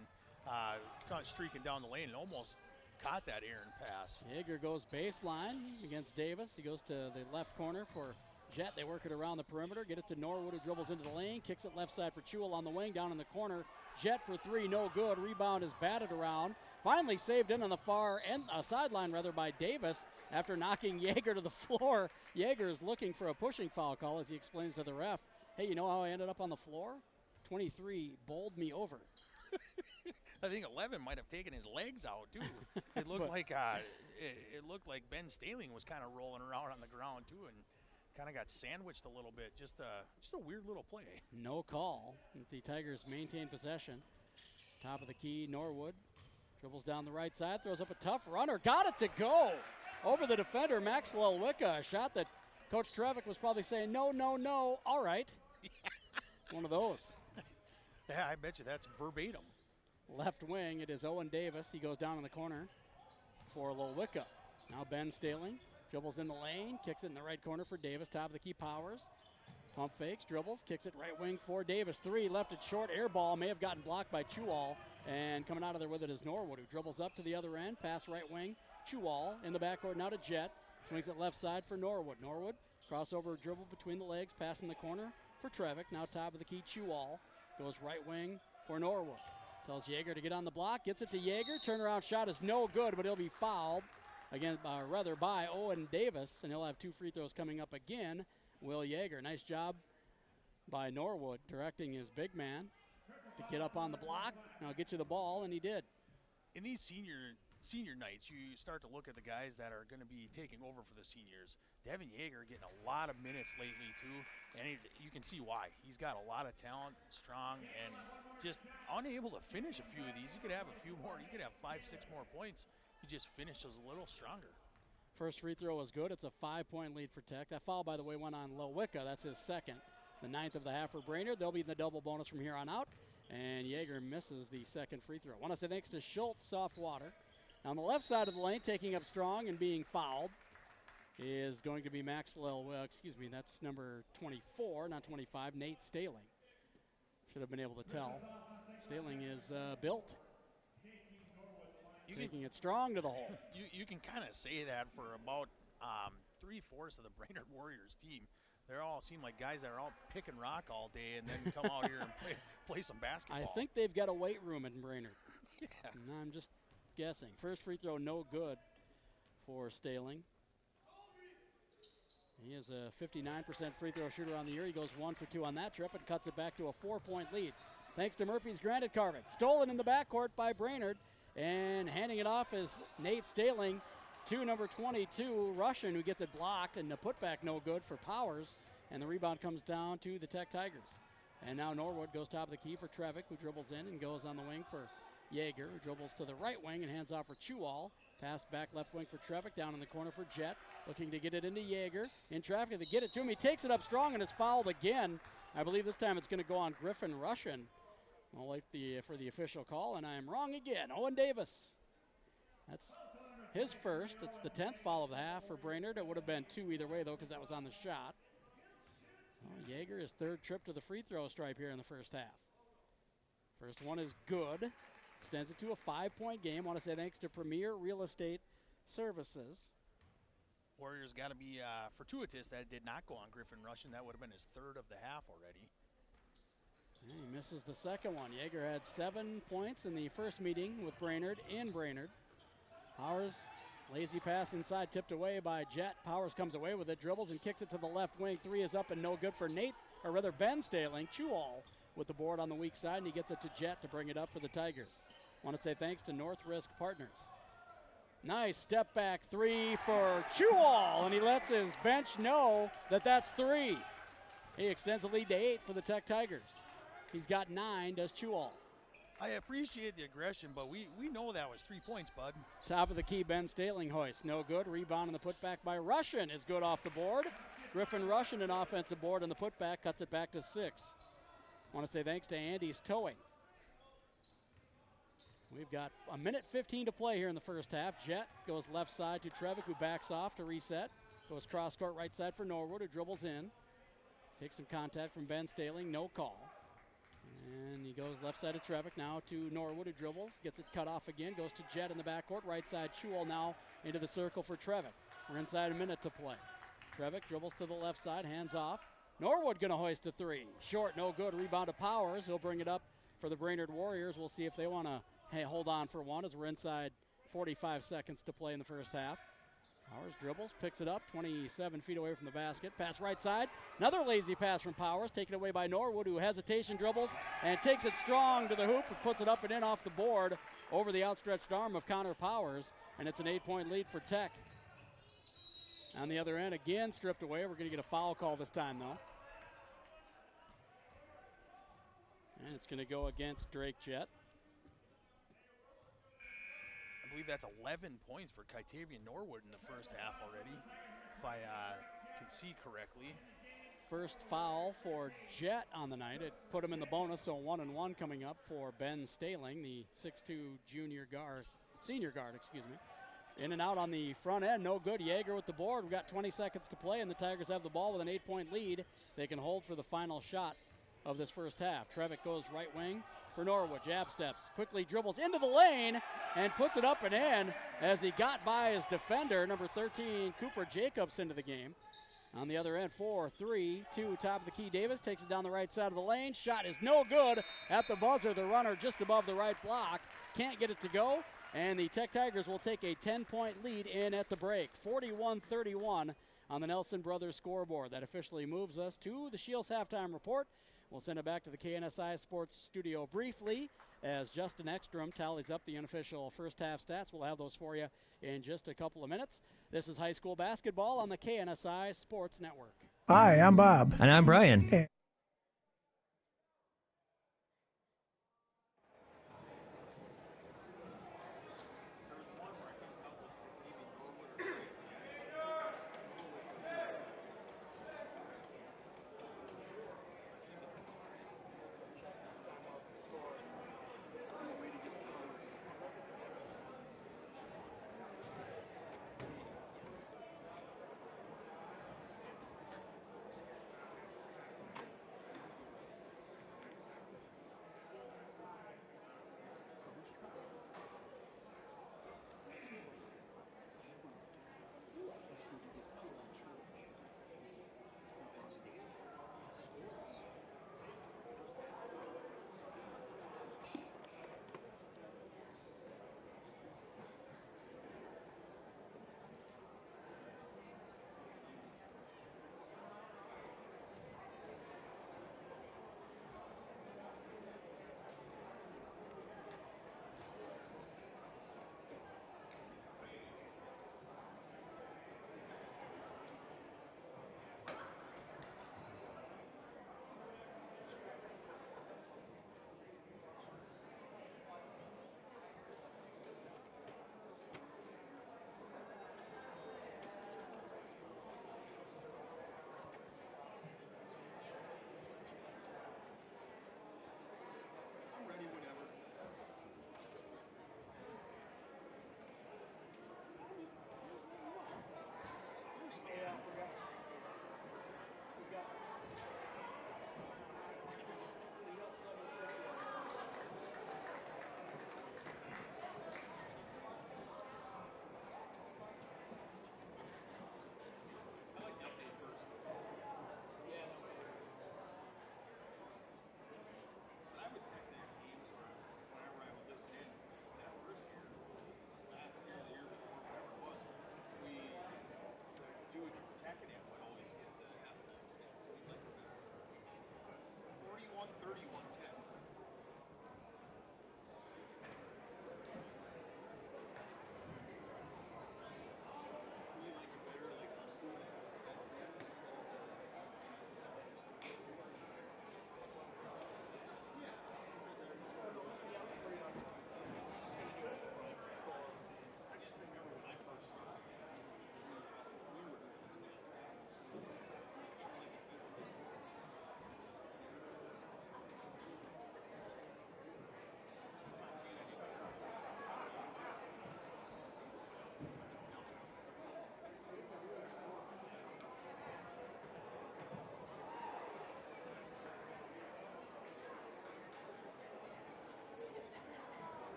[SPEAKER 14] kind of streaking down the lane and almost caught that errant pass.
[SPEAKER 1] Yeager goes baseline against Davis. He goes to the left corner for Jet. They work it around the perimeter, get it to Norwood, who dribbles into the lane, kicks it left side for Chewell on the wing, down in the corner. Jet for 3, no good. Rebound is batted around. Finally saved in on the far end, sideline rather, by Davis after knocking Yeager to the floor. Yeager is looking for a pushing foul call as he explains to the ref, hey, you know how I ended up on the floor? 23 bowled me over.
[SPEAKER 14] I think 11 might have taken his legs out too. It looked like it looked like Ben Staling was kind of rolling around on the ground too, and kind of got sandwiched a little bit. Just a weird little play.
[SPEAKER 1] No call. The Tigers maintain possession. Top of the key, Norwood dribbles down the right side, throws up a tough runner, got it to go over the defender, Max Lelwicka. A shot that Coach Trevick was probably saying, no, no, no, all right. One of those.
[SPEAKER 14] Yeah, I bet you that's verbatim.
[SPEAKER 1] Left wing, it is Owen Davis. He goes down in the corner for Lelwicka. Now Ben Staling dribbles in the lane, kicks it in the right corner for Davis. Top of the key, Powers. Pump fakes, dribbles, kicks it right wing for Davis. 3, left it short, air ball, may have gotten blocked by Chewall. And coming out of there with it is Norwood, who dribbles up to the other end, pass right wing, Chewall in the backcourt, now to Jet. Swings it left side for Norwood. Norwood, crossover dribble between the legs, pass in the corner for Trevick. Now top of the key, Chewall. Goes right wing for Norwood. Tells Yeager to get on the block, gets it to Yeager. Turnaround shot is no good, but he'll be fouled. Again, by Owen Davis, and he'll have 2 free throws coming up again Will Yeager. Nice job by Norwood directing his big man to get up on the block. I'll get you the ball, and he did.
[SPEAKER 14] In these senior nights, you start to look at the guys that are going to be taking over for the seniors. Devin Yeager getting a lot of minutes lately too, and you can see why. He's got a lot of talent, strong, and just unable to finish a few of these. You could have a few more. You could have 5-6 more points. He just finishes a little stronger.
[SPEAKER 1] First free throw was good. It's a 5-point lead for Tech. That foul, by the way, went on Lowicka. That's his second. The 9th of the half for Brainerd. They'll be in the double bonus from here on out. And Yeager misses the second free throw. I want to say thanks to Schultz, soft water. On the left side of the lane, taking up strong and being fouled, is going to be that's number 24, not 25, Nate Staling. Should have been able to tell. Staling is built. Taking it strong to the hole.
[SPEAKER 14] You can kind of say that for about 3/4 of the Brainerd Warriors team. They all seem like guys that are all pick and rock all day and then come out here and play some basketball.
[SPEAKER 1] I think they've got a weight room in Brainerd.
[SPEAKER 14] Yeah.
[SPEAKER 1] No, I'm just guessing. First free throw, no good for Staling. He is a 59% free throw shooter on the year. He goes 1 for 2 on that trip and cuts it back to a 4-point lead. Thanks to Murphy's Granite Carving. Stolen in the backcourt by Brainerd, and handing it off is Nate Staling to number 22, Russian, who gets it blocked, and the putback no good for Powers, and the rebound comes down to the Tech Tigers. And now Norwood goes top of the key for Trevick, who dribbles in and goes on the wing for Yeager, who dribbles to the right wing and hands off for Chewall. Pass back left wing for Trevick, down in the corner for Jett, looking to get it into Yeager. In traffic to get it to him. He takes it up strong and is fouled again. I believe this time it's going to go on Griffin Russian. I'll wait for the official call, and I am wrong again. Owen Davis. That's his first. It's the 10th foul of the half for Brainerd. It would have been 2 either way, though, because that was on the shot. Well, Yeager, his third trip to the free throw stripe here in the first half. First one is good. Extends it to a 5-point game. Want to say thanks to Premier Real Estate Services.
[SPEAKER 14] Warriors got to be fortuitous that it did not go on Griffin Russian. That would have been his third of the half already.
[SPEAKER 1] And he misses the second one. Yeager had 7 points in the first meeting with Brainerd in Brainerd. Powers, lazy pass inside, tipped away by Jett. Powers comes away with it, dribbles and kicks it to the left wing. 3 is up and no good for Ben Staling. Chewall with the board on the weak side, and he gets it to Jett to bring it up for the Tigers. Want to say thanks to North Risk Partners. Nice step back 3 for Chewall, and he lets his bench know that that's 3. He extends the lead to 8 for the Tech Tigers. He's got 9, does Chewall.
[SPEAKER 14] I appreciate the aggression, but we know that was 3 points, bud.
[SPEAKER 1] Top of the key, Ben Staling hoist. No good. Rebound and the putback by Russian is good off the board. Griffin Russian, an offensive board, and the putback cuts it back to 6. Want to say thanks to Andy's Towing. We've got 1:15 to play here in the first half. Jett goes left side to Trevick, who backs off to reset. Goes cross court right side for Norwood, who dribbles in. Takes some contact from Ben Staling, no call. And he goes left side of Trevick now to Norwood, who dribbles, gets it cut off again, goes to Jett in the backcourt, right side Chewell now into the circle for Trevick. We're inside a minute to play. Trevick dribbles to the left side, hands off. Norwood gonna hoist a 3. Short, no good, rebound to Powers. He'll bring it up for the Brainerd Warriors. We'll see if they wanna hold on for one as we're inside 45 seconds to play in the first half. Powers dribbles, picks it up, 27 feet away from the basket. Pass right side. Another lazy pass from Powers, taken away by Norwood, who hesitation dribbles and takes it strong to the hoop and puts it up and in off the board over the outstretched arm of Connor Powers, and it's an 8-point lead for Tech. On the other end, again stripped away. We're going to get a foul call this time, though. And it's going to go against Drake Jett.
[SPEAKER 14] I believe that's 11 points for Kytavian Norwood in the first half already, if I can see correctly.
[SPEAKER 1] First foul for Jett on the night. It put him in the bonus, so 1-1 coming up for Ben Staling, the 6'2 senior guard. In and out on the front end, no good. Yeager with the board. We've got 20 seconds to play, and the Tigers have the ball with an 8-point lead. They can hold for the final shot of this first half. Trevick goes right wing for Norwood. Jab steps, quickly dribbles into the lane and puts it up and in as he got by his defender, number 13, Cooper Jacobs, into the game. On the other end, 4-3-2, top of the key. Davis takes it down the right side of the lane. Shot is no good at the buzzer. The runner just above the right block. Can't get it to go. And the Tech Tigers will take a 10-point lead in at the break. 41-31 on the Nelson Brothers scoreboard. That officially moves us to the Shields halftime report. We'll send it back to the KNSI Sports Studio briefly as Justin Ekstrom tallies up the unofficial first half stats. We'll have those for you in just a couple of minutes. This is high school basketball on the KNSI Sports Network.
[SPEAKER 5] Hi, I'm Bob.
[SPEAKER 6] And I'm Brian.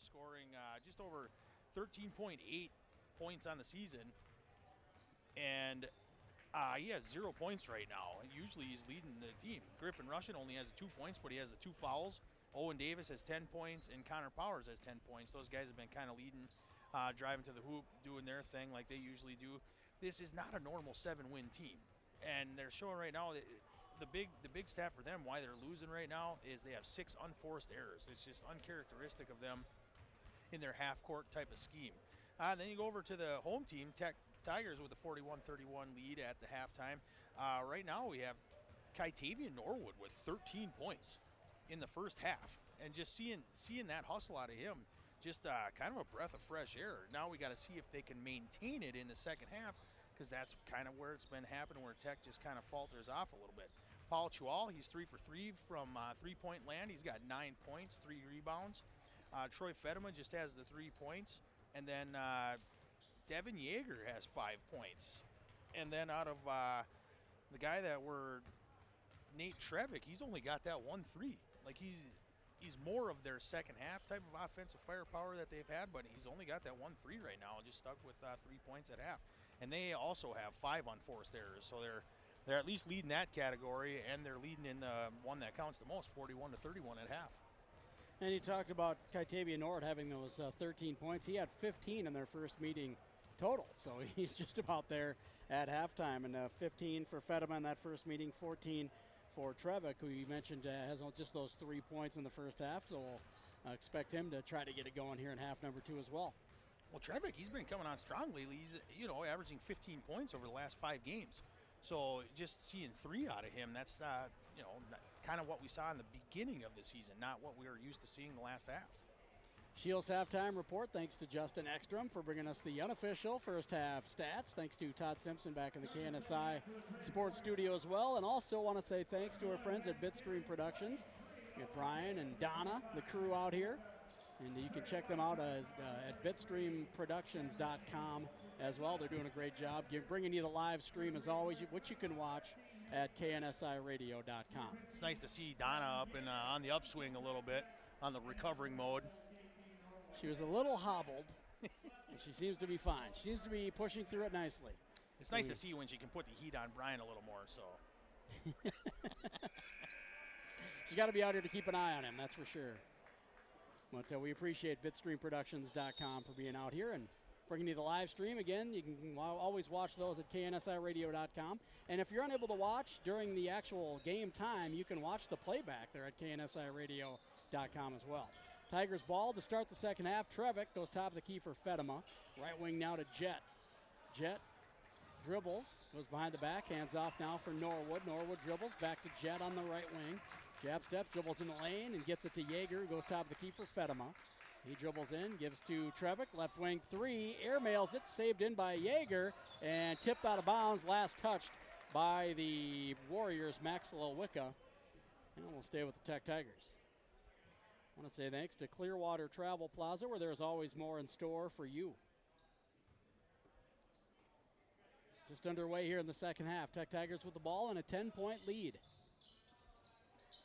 [SPEAKER 14] scoring just over 13.8 points on the season. And he has 0 points right now. Usually he's leading the team. Griffin Russian only has 2 points, but he has the 2 fouls. Owen Davis has 10 points, and Connor Powers has 10 points. Those guys have been kind of leading, driving to the hoop, doing their thing like they usually do. This is not a normal 7-win team. And they're showing right now that the big stat for them, why they're losing right now, is they have 6 unforced errors. It's just uncharacteristic of them in their half-court type of scheme. Then you go over to the home team, Tech Tigers, with a 41-31 lead at the halftime. Right now we have Kytavian Norwood with 13 points in the first half. And just seeing that hustle out of him, just kind of a breath of fresh air. Now we got to see if they can maintain it in the second half, because that's kind of where it's been happening, where Tech just kind of falters off a little bit. Paul Chual, he's 3 for 3 from three-point land. He's got 9 points, 3 rebounds. Troy Fedema just has the 3 points. And then Devin Yeager has 5 points. And then out of the guy that we're Nate Trevick, he's only got that 1 3. Like he's more of their second half type of offensive firepower that they've had, but he's only got that 1 3 right now, just stuck with 3 points at half. And they also have 5 unforced errors, so they're at least leading that category, and they're leading in the one that counts the most, 41-31 at half.
[SPEAKER 1] And you talked about Kytavian Norwood having those 13 points. He had 15 in their first meeting total, so he's just about there at halftime. And 15 for Fedema in that first meeting, 14 for Trevick, who you mentioned has just those 3 points in the first half. So we'll expect him to try to get it going here in half number 2 as well.
[SPEAKER 14] Well, Trevick, he's been coming on strong lately. He's, averaging 15 points over the last 5 games. So just seeing 3 out of him, that's, kind of what we saw in the beginning of the season, not what we were used to seeing the last half.
[SPEAKER 1] Shields halftime report, thanks to Justin Ekstrom for bringing us the unofficial first half stats. Thanks to Todd Simpson back in the KNSI Sports Studio as well. And also want to say thanks to our friends at Bitstream Productions. We have Brian and Donna, the crew out here. And you can check them out at bitstreamproductions.com as well. They're doing a great job bringing you the live stream as always, which you can watch at knsiradio.com.
[SPEAKER 14] It's nice to see Donna up and on the upswing a little bit, on the recovering mode.
[SPEAKER 1] She was a little hobbled, and she seems to be fine. She seems to be pushing through it nicely.
[SPEAKER 14] It's nice to see when she can put the heat on Brian a little more. So
[SPEAKER 1] she's got to be out here to keep an eye on him, that's for sure. But we appreciate bitstreamproductions.com for being out here and bringing you the live stream. Again, you can always watch those at knsiradio.com. And if you're unable to watch during the actual game time, you can watch the playback there at knsiradio.com as well. Tigers ball to start the second half. Trevick goes top of the key for Fedema. Right wing now to Jet. Jet dribbles, goes behind the back, hands off now for Norwood. Norwood dribbles, back to Jet on the right wing. Jab steps, dribbles in the lane, and gets it to Yeager, who goes top of the key for Fedema. He dribbles in, gives to Trevick, left wing 3, airmails it, saved in by Yeager, and tipped out of bounds, last touched by the Warriors, Max Lewicka. And we'll stay with the Tech Tigers. I want to say thanks to Clearwater Travel Plaza, where there's always more in store for you. Just underway here in the second half. Tech Tigers with the ball and a 10-point lead.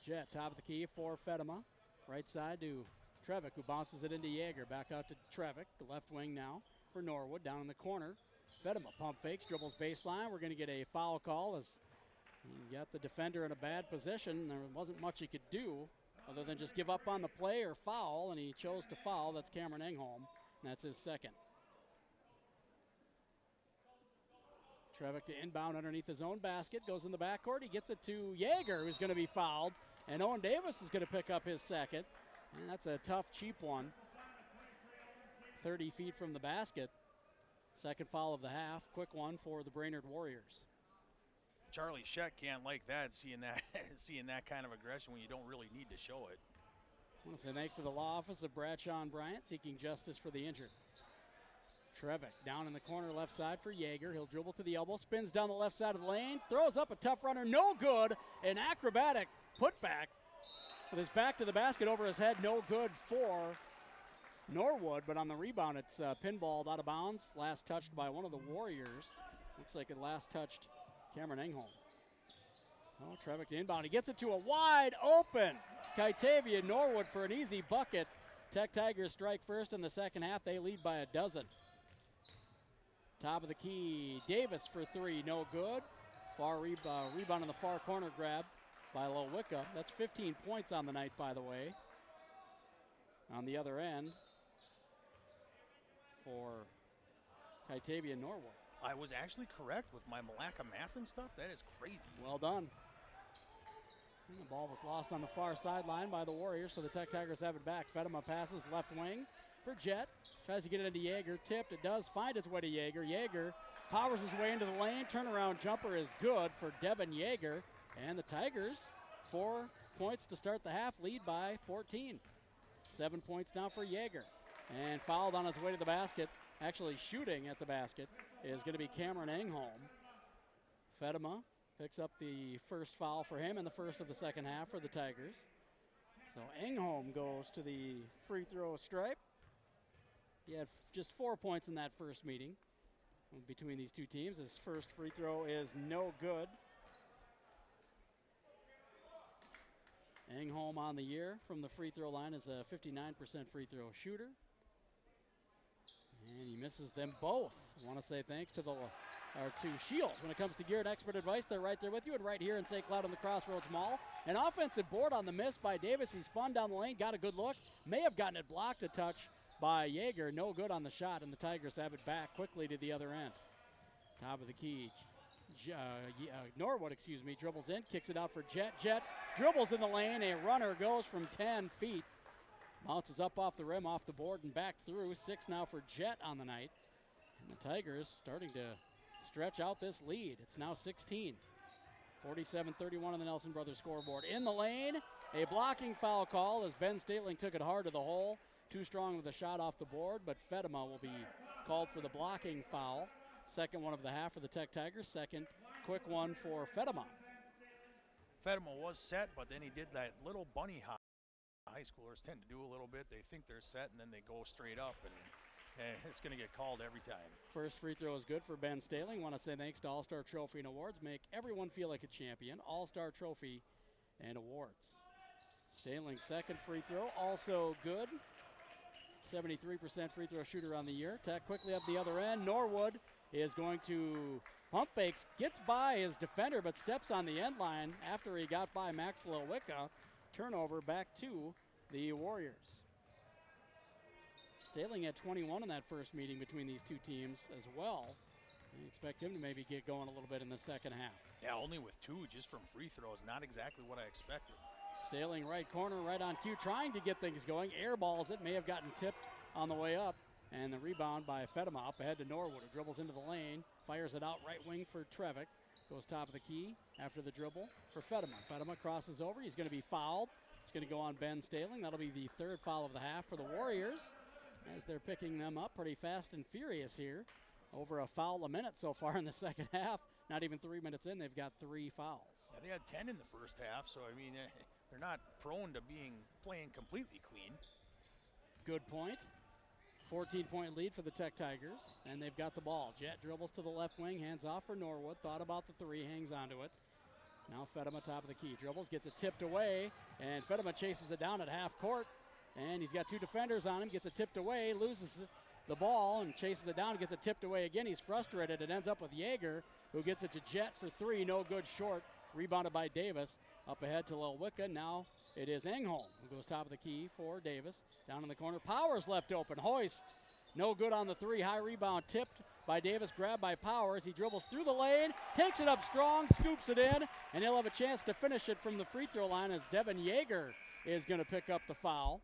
[SPEAKER 1] Jet, top of the key for Fedema. Right side to Trevick, who bounces it into Yeager. Back out to Trevick, the left wing now for Norwood. Down in the corner, Fedema pump fakes, dribbles baseline. We're going to get a foul call as he got the defender in a bad position. There wasn't much he could do other than just give up on the play or foul, and he chose to foul. That's Cameron Engholm, and that's his second. Trevick to inbound underneath his own basket, goes in the backcourt. He gets it to Yeager, who's going to be fouled, and Owen Davis is going to pick up his second. And that's a tough, cheap one. 30 feet from the basket. Second foul of the half. Quick one for the Brainerd Warriors.
[SPEAKER 14] Charlie Scheck can't like that, seeing that kind of aggression when you don't really need to show it.
[SPEAKER 1] I want to say thanks to the law office of Bradshaw and Bryant, seeking justice for the injured. Trevick down in the corner left side for Yeager. He'll dribble to the elbow, spins down the left side of the lane, throws up a tough runner, no good. An acrobatic putback with his back to the basket over his head, no good for Norwood, but on the rebound it's pinballed out of bounds. Last touched by one of the Warriors. Looks like it last touched Cameron Engholm. So Trevick to inbound. He gets it to a wide open Kytavian Norwood for an easy bucket. Tech Tigers strike first in the second half. They lead by a dozen. Top of the key, Davis for three, no good. Rebound in the far corner grab by Lowicka. That's 15 points on the night, by the way. On the other end for Kitavia Norwood.
[SPEAKER 14] I was actually correct with my Malacca math and stuff. That is crazy.
[SPEAKER 1] Well done. And the ball was lost on the far sideline by the Warriors, so the Tech Tigers have it back. Fedema passes left wing for Jet. Tries to get it into Yeager. Tipped. It does find its way to Yeager. Yeager powers his way into the lane. Turnaround jumper is good for Devin Yeager. And the Tigers, 4 points to start the half, lead by 14. 7 points now for Yeager. And fouled on his way to the basket, actually shooting at the basket, is going to be Cameron Engholm. Fedema picks up the first foul for him in the first of the second half for the Tigers. So Engholm goes to the free throw stripe. He had just 4 points in that first meeting between these two teams. His first free throw is no good. Engholm on the year from the free throw line is a 59% free throw shooter. And he misses them both. I want to say thanks to Shields. When it comes to gear and expert advice, they're right there with you. And right here in St. Cloud on the Crossroads Mall. An offensive board on the miss by Davis. He spun down the lane, got a good look. May have gotten it blocked a touch by Yeager. No good on the shot, and the Tigers have it back quickly to the other end. Top of the key. Norwood, dribbles in, kicks it out for Jet. Jet dribbles in the lane. A runner goes from 10 feet. Bounces up off the rim, off the board, and back through. 6 now for Jet on the night. And the Tigers starting to stretch out this lead. It's now 16. 47-31 on the Nelson Brothers scoreboard. In the lane, a blocking foul call as Ben Statling took it hard to the hole. Too strong with a shot off the board, but Fedema will be called for the blocking foul. Second one of the half for the Tech Tigers. Second quick one for Fedema.
[SPEAKER 14] Fedema was set, but then he did that little bunny hop. High schoolers tend to do a little bit. They think they're set, and then they go straight up, and it's going to get called every time.
[SPEAKER 1] First free throw is good for Ben Staling. Want to say thanks to All-Star Trophy and Awards. Make everyone feel like a champion. All-Star Trophy and Awards. Staling's second free throw, also good. 73% free throw shooter on the year. Tech quickly up the other end. Norwood is going to pump fakes, gets by his defender, but steps on the end line after he got by Max Lowicka. Turnover back to the Warriors. Staling had 21 in that first meeting between these two teams as well. You expect him to maybe get going a little bit in the second half.
[SPEAKER 14] Yeah, only with 2 just from free throws. Not exactly what I expected.
[SPEAKER 1] Staling right corner, right on cue, trying to get things going. Airballs it, may have gotten tipped on the way up. And the rebound by Fedema up ahead to Norwood, who dribbles into the lane, fires it out right wing for Trevick. Goes top of the key after the dribble for Fedema. Fedema crosses over. He's going to be fouled. It's going to go on Ben Staling. That'll be the third foul of the half for the Warriors as they're picking them up pretty fast and furious here. Over a foul a minute so far in the second half. Not even 3 minutes in, they've got 3 fouls.
[SPEAKER 14] Yeah, they had 10 in the first half, so I mean, they're not prone to playing completely clean.
[SPEAKER 1] Good point. 14-point lead for the Tech Tigers, and they've got the ball. Jet dribbles to the left wing, hands off for Norwood. Thought about the 3, hangs onto it. Now Fedema top of the key. Dribbles, gets it tipped away, and Fedema chases it down at half court. And he's got 2 defenders on him, gets it tipped away, loses the ball, and chases it down, gets it tipped away again. He's frustrated. It ends up with Yeager, who gets it to Jet for 3, no good, short. Rebounded by Davis. Up ahead to Lowicka. Now it is Engholm who goes top of the key for Davis. Down in the corner, Powers left open. Hoists, no good on the 3. High rebound tipped by Davis, grabbed by Powers. He dribbles through the lane, takes it up strong, scoops it in, and he'll have a chance to finish it from the free throw line as Devin Yeager is going to pick up the foul.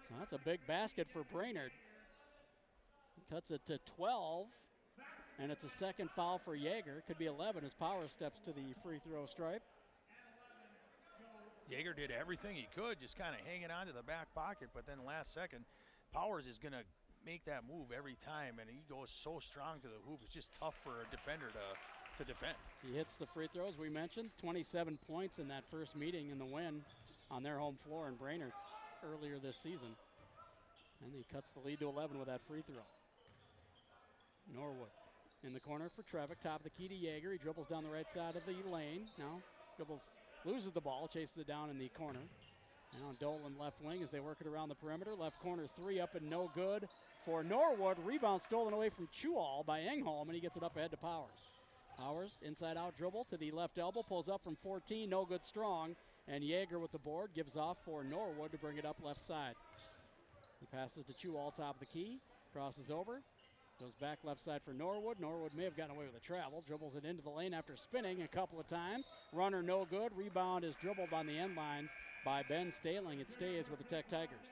[SPEAKER 1] So that's a big basket for Brainerd. Cuts it to 12, and it's a second foul for Yeager. Could be 11 as Powers steps to the free throw stripe.
[SPEAKER 14] Yeager did everything he could, just kind of hanging on to the back pocket, but then last second, Powers is going to make that move every time, and he goes so strong to the hoop. It's just tough for a defender to defend.
[SPEAKER 1] He hits the free throws we mentioned. 27 points in that first meeting in the win on their home floor in Brainerd earlier this season. And he cuts the lead to 11 with that free throw. Norwood in the corner for Trevick. Top of the key to Yeager. He dribbles down the right side of the lane. Now loses the ball, chases it down in the corner. Now Dolan left wing as they work it around the perimeter. Left corner three up and no good for Norwood. Rebound stolen away from Chewall by Engholm, and he gets it up ahead to Powers. Powers, inside out dribble to the left elbow, pulls up from 14, no good strong. And Yeager with the board, gives off for Norwood to bring it up left side. He passes to Chewall, top of the key, crosses over, goes back left side for Norwood. Norwood may have gotten away with a travel, dribbles it into the lane after spinning a couple of times. Runner no good, rebound is dribbled on the end line by Ben Staling. It stays with the Tech Tigers.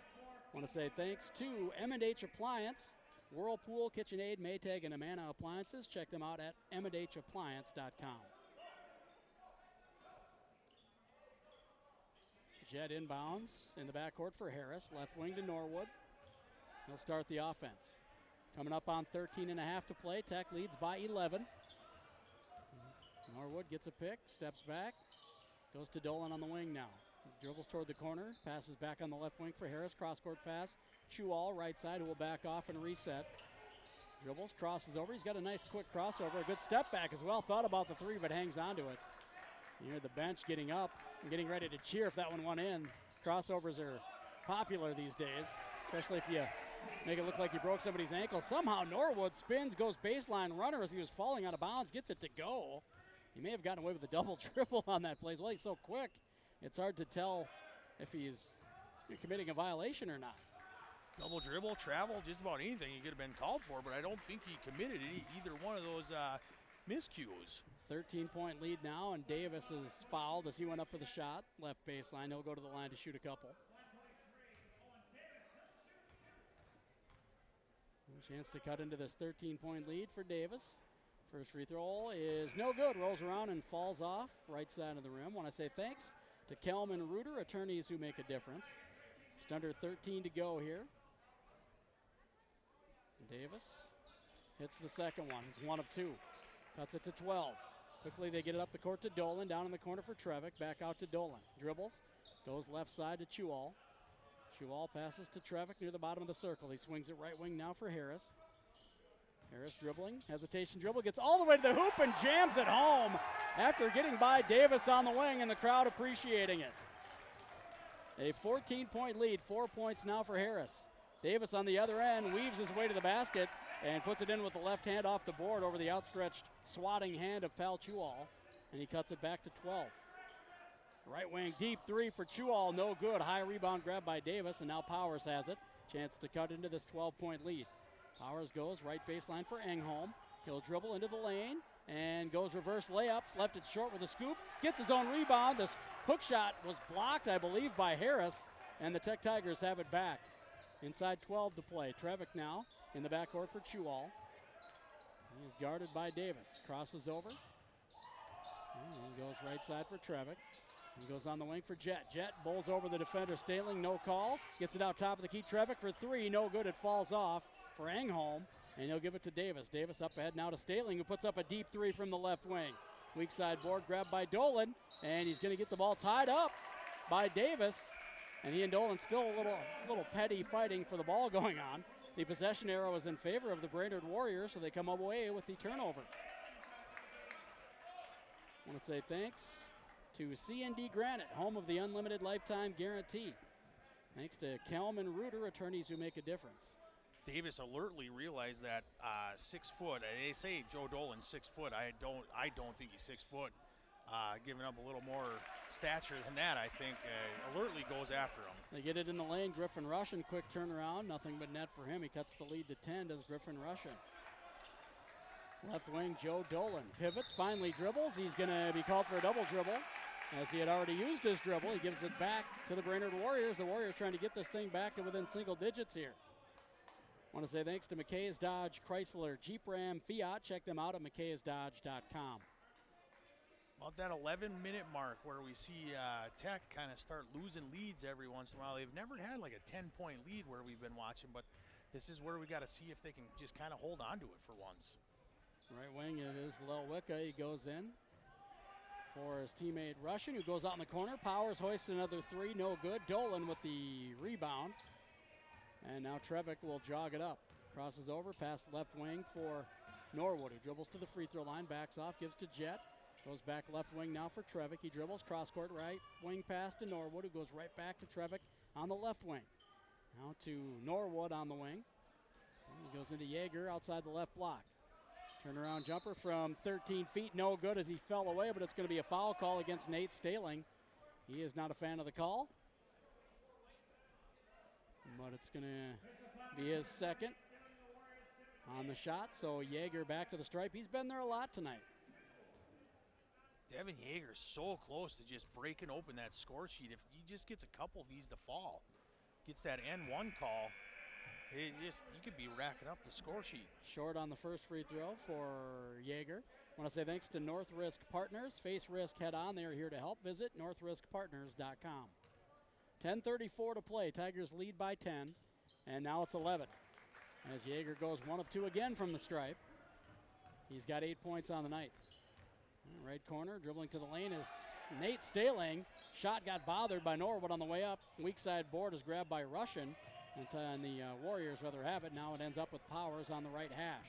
[SPEAKER 1] I want to say thanks to M&H Appliance, Whirlpool, KitchenAid, Maytag, and Amana Appliances. Check them out at mndappliance.com. Jett inbounds in the backcourt for Harris. Left wing to Norwood. He'll start the offense. Coming up on 13 and a half to play. Tech leads by 11. Norwood gets a pick, steps back, goes to Dolan on the wing now. Dribbles toward the corner, passes back on the left wing for Harris. Cross-court pass. Chewall, right side, who will back off and reset. Dribbles, crosses over. He's got a nice quick crossover. A good step back as well. Thought about the three, but hangs on to it. You hear the bench getting up and getting ready to cheer if that one went in. Crossovers are popular these days, especially if you make it look like you broke somebody's ankle. Somehow Norwood spins, goes baseline runner as he was falling out of bounds, gets it to go. He may have gotten away with a double triple on that play. Well, he's so quick, it's hard to tell if he's committing a violation or not.
[SPEAKER 14] Double dribble, travel, just about anything he could have been called for, but I don't think he committed either one of those miscues.
[SPEAKER 1] 13-point lead now, and Davis is fouled as he went up for the shot. Left baseline, he'll go to the line to shoot a couple. A chance to cut into this 13-point lead for Davis. First free throw is no good, rolls around and falls off right side of the rim. Want to say thanks to Kelman Reuter, attorneys who make a difference. Just under 13 to go here. Davis hits the second one. He's 1 of 2. Cuts it to 12. Quickly they get it up the court to Dolan. Down in the corner for Trevick. Back out to Dolan. Dribbles. Goes left side to Chewall. Chewall passes to Trevick near the bottom of the circle. He swings it right wing now for Harris. Harris dribbling. Hesitation dribble. Gets all the way to the hoop and jams it home after getting by Davis on the wing and the crowd appreciating it. A 14-point lead. 4 points now for Harris. Davis on the other end weaves his way to the basket and puts it in with the left hand off the board over the outstretched swatting hand of Pal Chewall, and he cuts it back to 12. Right wing deep three for Chewall, no good. High rebound grab by Davis, and now Powers has it. Chance to cut into this 12-point lead. Powers goes right baseline for Engholm. He'll dribble into the lane and goes reverse layup. Left it short with a scoop. Gets his own rebound. This hook shot was blocked, I believe, by Harris, and the Tech Tigers have it back. Inside 12 to play. Trevick now in the backcourt for Chewall. He is guarded by Davis. Crosses over. He goes right side for Trevick. He goes on the wing for Jett. Jett bowls over the defender. Staling, no call. Gets it out top of the key. Trevick for three. No good. It falls off for Engholm. And he'll give it to Davis. Davis up ahead now to Staling, who puts up a deep three from the left wing. Weak side board grabbed by Dolan. And he's going to get the ball tied up by Davis. And he and Dolan still a little petty fighting for the ball going on. The possession arrow is in favor of the Brainerd Warriors, so they come away with the turnover. I want to say thanks to C&D Granite, home of the unlimited lifetime guarantee. Thanks to Kelman Reuter, attorneys who make a difference.
[SPEAKER 14] Davis alertly realized that 6 foot. They say Joe Dolan's 6 foot. I don't think he's 6 foot. Giving up a little more stature than that, I think, alertly goes after him.
[SPEAKER 1] They get it in the lane. Griffin Russian, quick turnaround. Nothing but net for him. He cuts the lead to 10, does Griffin Russian. Left wing, Joe Dolan. Pivots, finally dribbles. He's going to be called for a double dribble. As he had already used his dribble, he gives it back to the Brainerd Warriors. The Warriors trying to get this thing back to within single digits here. I want to say thanks to McKay's Dodge, Chrysler, Jeep Ram, Fiat. Check them out at mckaysdodge.com.
[SPEAKER 14] About that 11-minute mark where we see Tech kind of start losing leads every once in a while. They've never had like a 10-point lead where we've been watching, but this is where we got to see if they can just kind of hold on to it for once.
[SPEAKER 1] Right wing, it is Lelwicka. He goes in for his teammate Russian, who goes out in the corner. Powers hoists another three, no good. Dolan with the rebound. And now Trevick will jog it up. Crosses over, past left wing for Norwood, who dribbles to the free throw line, backs off, gives to Jett. Goes back left wing now for Trevick. He dribbles cross court, right wing pass to Norwood, who goes right back to Trevick on the left wing. Now to Norwood on the wing. He goes into Yeager outside the left block. Turnaround jumper from 13 feet, no good as he fell away, but it's going to be a foul call against Nate Staling. He is not a fan of the call, but it's going to be his second on the shot. So Yeager back to the stripe. He's been there a lot tonight.
[SPEAKER 14] Devin Yeager's so close to just breaking open that score sheet. If he just gets a couple of these to fall, gets that N1 call, he could be racking up the score sheet.
[SPEAKER 1] Short on the first free throw for Yeager. I want to say thanks to North Risk Partners. Face risk head on. They're here to help. Visit northriskpartners.com. 10:34 to play. Tigers lead by 10, and now it's 11. As Yeager goes 1 of 2 again from the stripe. He's got 8 points on the night. Right corner, dribbling to the lane is Nate Staling. Shot got bothered by Norwood on the way up. Weak side board is grabbed by Russian. And the Warriors rather have it. Now it ends up with Powers on the right hash.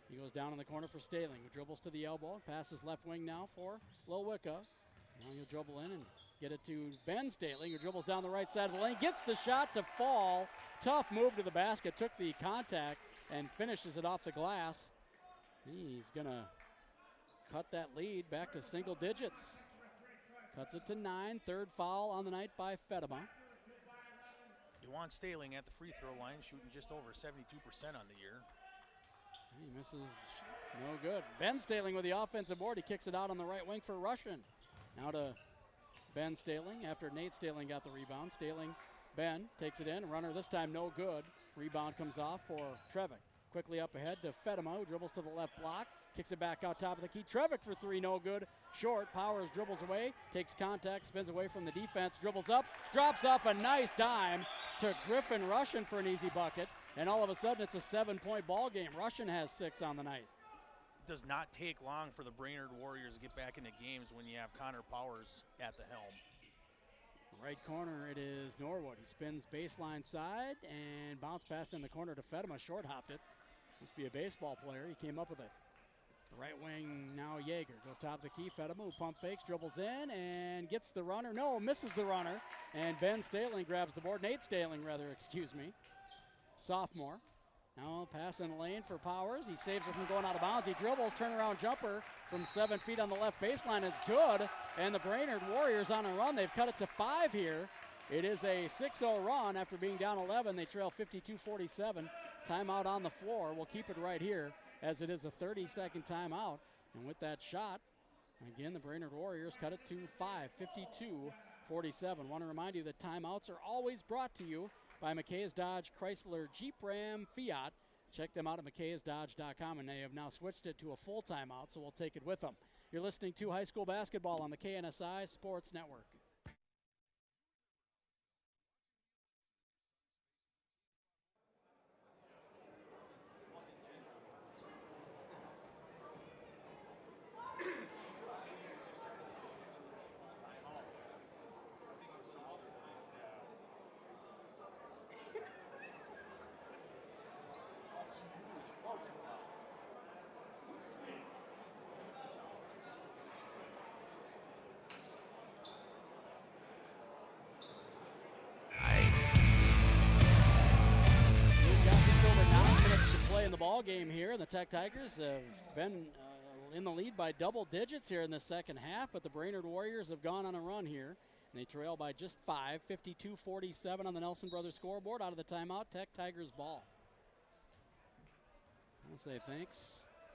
[SPEAKER 1] He goes down in the corner for Staling, who dribbles to the elbow. Passes left wing now for Lowicka. Now he'll dribble in and get it to Ben Staling, who dribbles down the right side of the lane. Gets the shot to fall. Tough move to the basket. Took the contact and finishes it off the glass. He's going to cut that lead back to single digits. Cuts it to 9. Third foul on the night by Fedema.
[SPEAKER 14] Juwan Staling at the free throw line, shooting just over 72% on the year.
[SPEAKER 1] He misses, no good. Ben Staling with the offensive board. He kicks it out on the right wing for Russian. Now to Ben Staling after Nate Staling got the rebound. Staling, Ben takes it in. Runner this time no good. Rebound comes off for Trevick. Quickly up ahead to Fedema, who dribbles to the left block. Kicks it back out top of the key. Trevick for 3, no good. Short, Powers dribbles away, takes contact, spins away from the defense, dribbles up, drops off a nice dime to Griffin Russian for an easy bucket. And all of a sudden it's a 7-point ball game. Russian has 6 on the night.
[SPEAKER 14] It does not take long for the Brainerd Warriors to get back into games when you have Connor Powers at the helm.
[SPEAKER 1] Right corner, it is Norwood. He spins baseline side and bounce pass in the corner to Fedema. Short hopped it. Must be a baseball player. He came up with it. Right wing now Yeager goes top of the key. Fedema, who pump fakes, dribbles in and gets the runner. No, misses the runner. And Ben Staling grabs the board. Nate Staling, rather, excuse me. Sophomore. Now pass in the lane for Powers. He saves it from going out of bounds. He dribbles, turnaround jumper from 7 feet on the left baseline is good. And the Brainerd Warriors on a run. They've cut it to 5 here. It is a 6-0 run after being down 11. They trail 52-47. Timeout on the floor. We'll keep it right here as it is a 30-second timeout. And with that shot, again, the Brainerd Warriors cut it to 5, 52-47. Want to remind you that timeouts are always brought to you by McKay's Dodge Chrysler Jeep Ram Fiat. Check them out at mckaysdodge.com, and they have now switched it to a full timeout, so we'll take it with them. You're listening to high school basketball on the KNSI Sports Network. Ball game here, and the Tech Tigers have been in the lead by double digits here in the second half, but the Brainerd Warriors have gone on a run here, and they trail by just 5, 52-47 on the Nelson Brothers scoreboard. Out of the timeout, Tech Tigers ball. I'll say thanks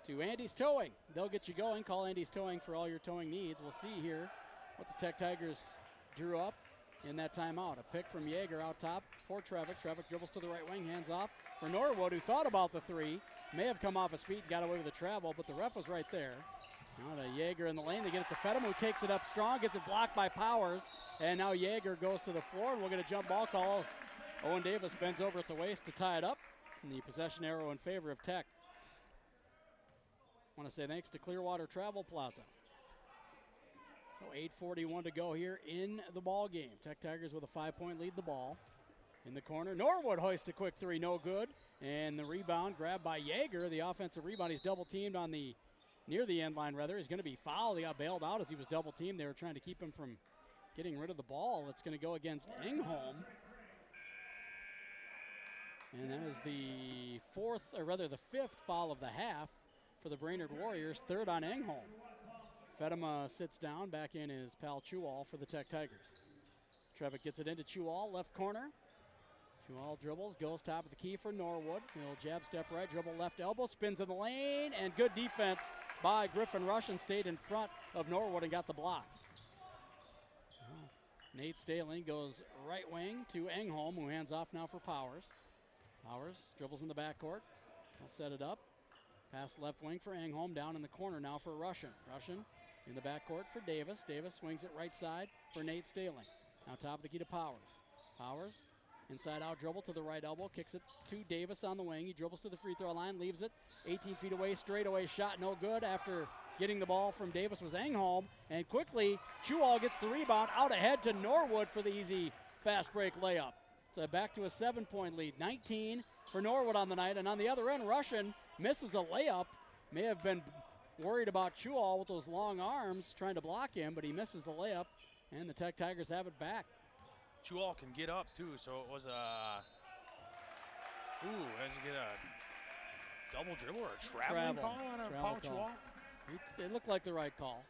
[SPEAKER 1] to Andy's Towing. They'll get you going. Call Andy's Towing for all your towing needs. We'll see here what the Tech Tigers drew up in that timeout. A pick from Yeager out top for Trevick. Trevick dribbles to the right wing, hands off for Norwood, who thought about the 3. May have come off his feet and got away with the travel, but the ref was right there. Now to Yeager in the lane. They get it to Fedema, who takes it up strong, gets it blocked by Powers. And now Yeager goes to the floor, and we'll get a jump ball call. Owen Davis bends over at the waist to tie it up. And the possession arrow in favor of Tech. I want to say thanks to Clearwater Travel Plaza. So 8:41 to go here in the ball game. Tech Tigers with a 5-point lead the ball. In the corner, Norwood hoists a quick 3, no good. And the rebound grabbed by Yeager. The offensive rebound, he's double teamed on the near the end line, rather. He's going to be fouled. He got bailed out as he was double teamed. They were trying to keep him from getting rid of the ball. It's going to go against Engholm. And that is the fifth foul of the half for the Brainerd Warriors, third on Engholm. Fedema sits down, back in his pal Chewall for the Tech Tigers. Trevick gets it into Chewall, left corner. Chewall dribbles, goes top of the key for Norwood. He'll jab step right, dribble left elbow, spins in the lane, and good defense by Griffin Russian. Stayed in front of Norwood and got the block. Nate Staling goes right wing to Engholm, who hands off now for Powers. Powers dribbles in the backcourt. He'll set it up. Pass left wing for Engholm, down in the corner now for Russian. Russian in the backcourt for Davis. Davis swings it right side for Nate Staling. Now top of the key to Powers. Powers, inside out dribble to the right elbow, kicks it to Davis on the wing. He dribbles to the free throw line, leaves it 18 feet away, straightaway shot, no good. After getting the ball from Davis was Engholm, and quickly Chewall gets the rebound out ahead to Norwood for the easy fast break layup. So back to a 7-point lead, 19 for Norwood on the night, and on the other end, Russian misses a layup. May have been worried about Chewall with those long arms trying to block him, but he misses the layup, and the Tech Tigers have it back.
[SPEAKER 14] Chewall can get up too, so it was a has to get a double dribble or a traveling call on a Paul Chewall?
[SPEAKER 1] It looked like the right call.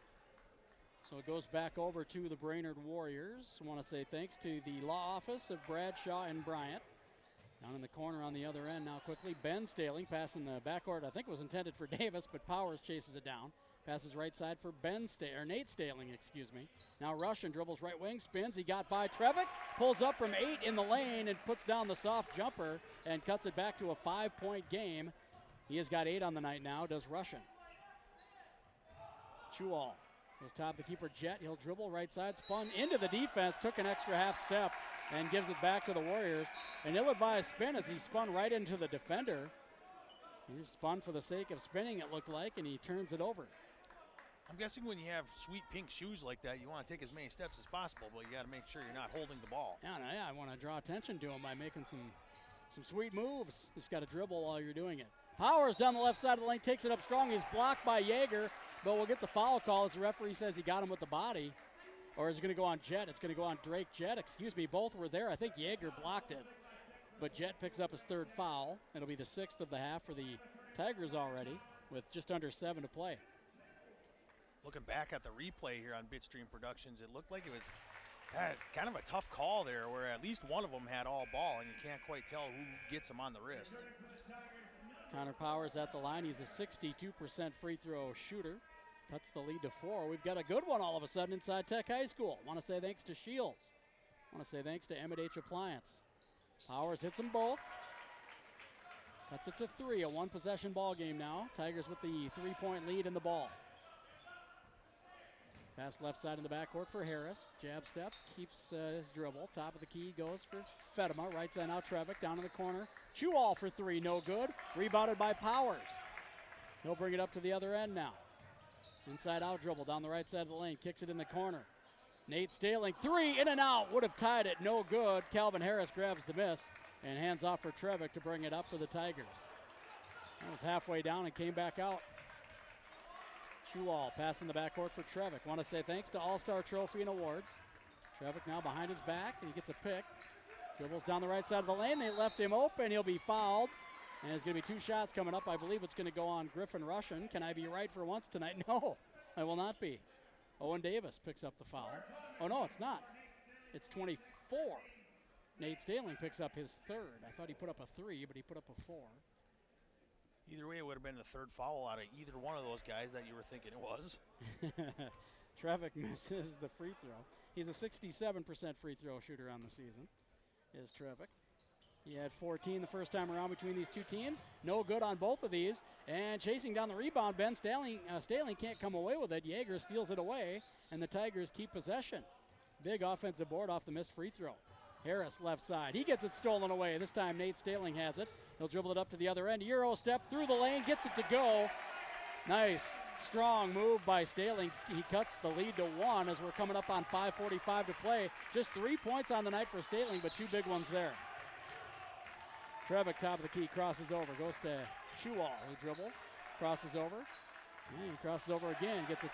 [SPEAKER 1] So it goes back over to the Brainerd Warriors. I want to say thanks to the law office of Bradshaw and Bryant. Down in the corner on the other end now quickly, Ben Staling passing the backcourt. I think it was intended for Davis, but Powers chases it down. Passes right side for Nate Staling, excuse me. Now Russian dribbles right wing, spins. He got by Trevick, pulls up from 8 in the lane and puts down the soft jumper and cuts it back to a 5-point game. He has got 8 on the night now, does Russian. Chewall goes top of the keeper Jet. He'll dribble right side, spun into the defense, took an extra half step and gives it back to the Warriors. An ill-advised spin as he spun right into the defender. He just spun for the sake of spinning, it looked like, and he turns it over.
[SPEAKER 14] I'm guessing when you have sweet pink shoes like that, you want to take as many steps as possible, but you got to make sure you're not holding the ball.
[SPEAKER 1] Yeah, I want to draw attention to him by making some sweet moves. Just got to dribble while you're doing it. Powers down the left side of the lane, takes it up strong. He's blocked by Yeager, but we'll get the foul call as the referee says he got him with the body. Or is it going to go on Jet? It's going to go on Drake Jet. Excuse me, both were there. I think Yeager blocked it. But Jet picks up his third foul. It'll be the 6th of the half for the Tigers already with just under 7 to play.
[SPEAKER 14] Looking back at the replay here on Bitstream Productions, it looked like it was kind of a tough call there where at least one of them had all ball and you can't quite tell who gets them on the wrist.
[SPEAKER 1] Connor Powers at the line. He's a 62% free throw shooter. Cuts the lead to 4. We've got a good one all of a sudden inside Tech High School. Want to say thanks to Shields. Want to say thanks to M&H Appliance. Powers hits them both. Cuts it to 3. A one-possession ball game now. Tigers with the 3-point lead in the ball. Pass left side in the backcourt for Harris. Jab steps, keeps his dribble. Top of the key goes for Fedema. Right side now Trevick down in the corner. Chewall for 3, no good. Rebounded by Powers. He'll bring it up to the other end now. Inside out dribble down the right side of the lane. Kicks it in the corner. Nate Staling, 3 in and out. Would have tied it, no good. Calvin Harris grabs the miss and hands off for Trevick to bring it up for the Tigers. That was halfway down and came back out. Chewall passing the backcourt for Trevick. Want to say thanks to All-Star Trophy and Awards. Trevick now behind his back, and he gets a pick. Dribbles down the right side of the lane. They left him open. He'll be fouled. And there's going to be 2 shots coming up. I believe it's going to go on Griffin Russian. Can I be right for once tonight? No, I will not be. Owen Davis picks up the foul. Oh, no, it's not. It's 24. Nate Staling picks up his 3rd. I thought he put up a 3, but he put up a 4.
[SPEAKER 14] Either way, it would have been the 3rd foul out of either one of those guys that you were thinking it was.
[SPEAKER 1] Trevick misses the free throw. He's a 67% free throw shooter on the season, is Trevick. He had 14 the first time around between these two teams. No good on both of these. And chasing down the rebound, Ben Staling can't come away with it. Yeager steals it away, and the Tigers keep possession. Big offensive board off the missed free throw. Harris left side. He gets it stolen away. This time Nate Staling has it. He'll dribble it up to the other end. Euro step through the lane, gets it to go. Nice, strong move by Staling. He cuts the lead to 1 as we're coming up on 5:45 to play. Just 3 points on the night for Staling, but 2 big ones there. Trevick, top of the key, crosses over. Goes to Chewall, who dribbles. Crosses over. And he crosses over again, gets it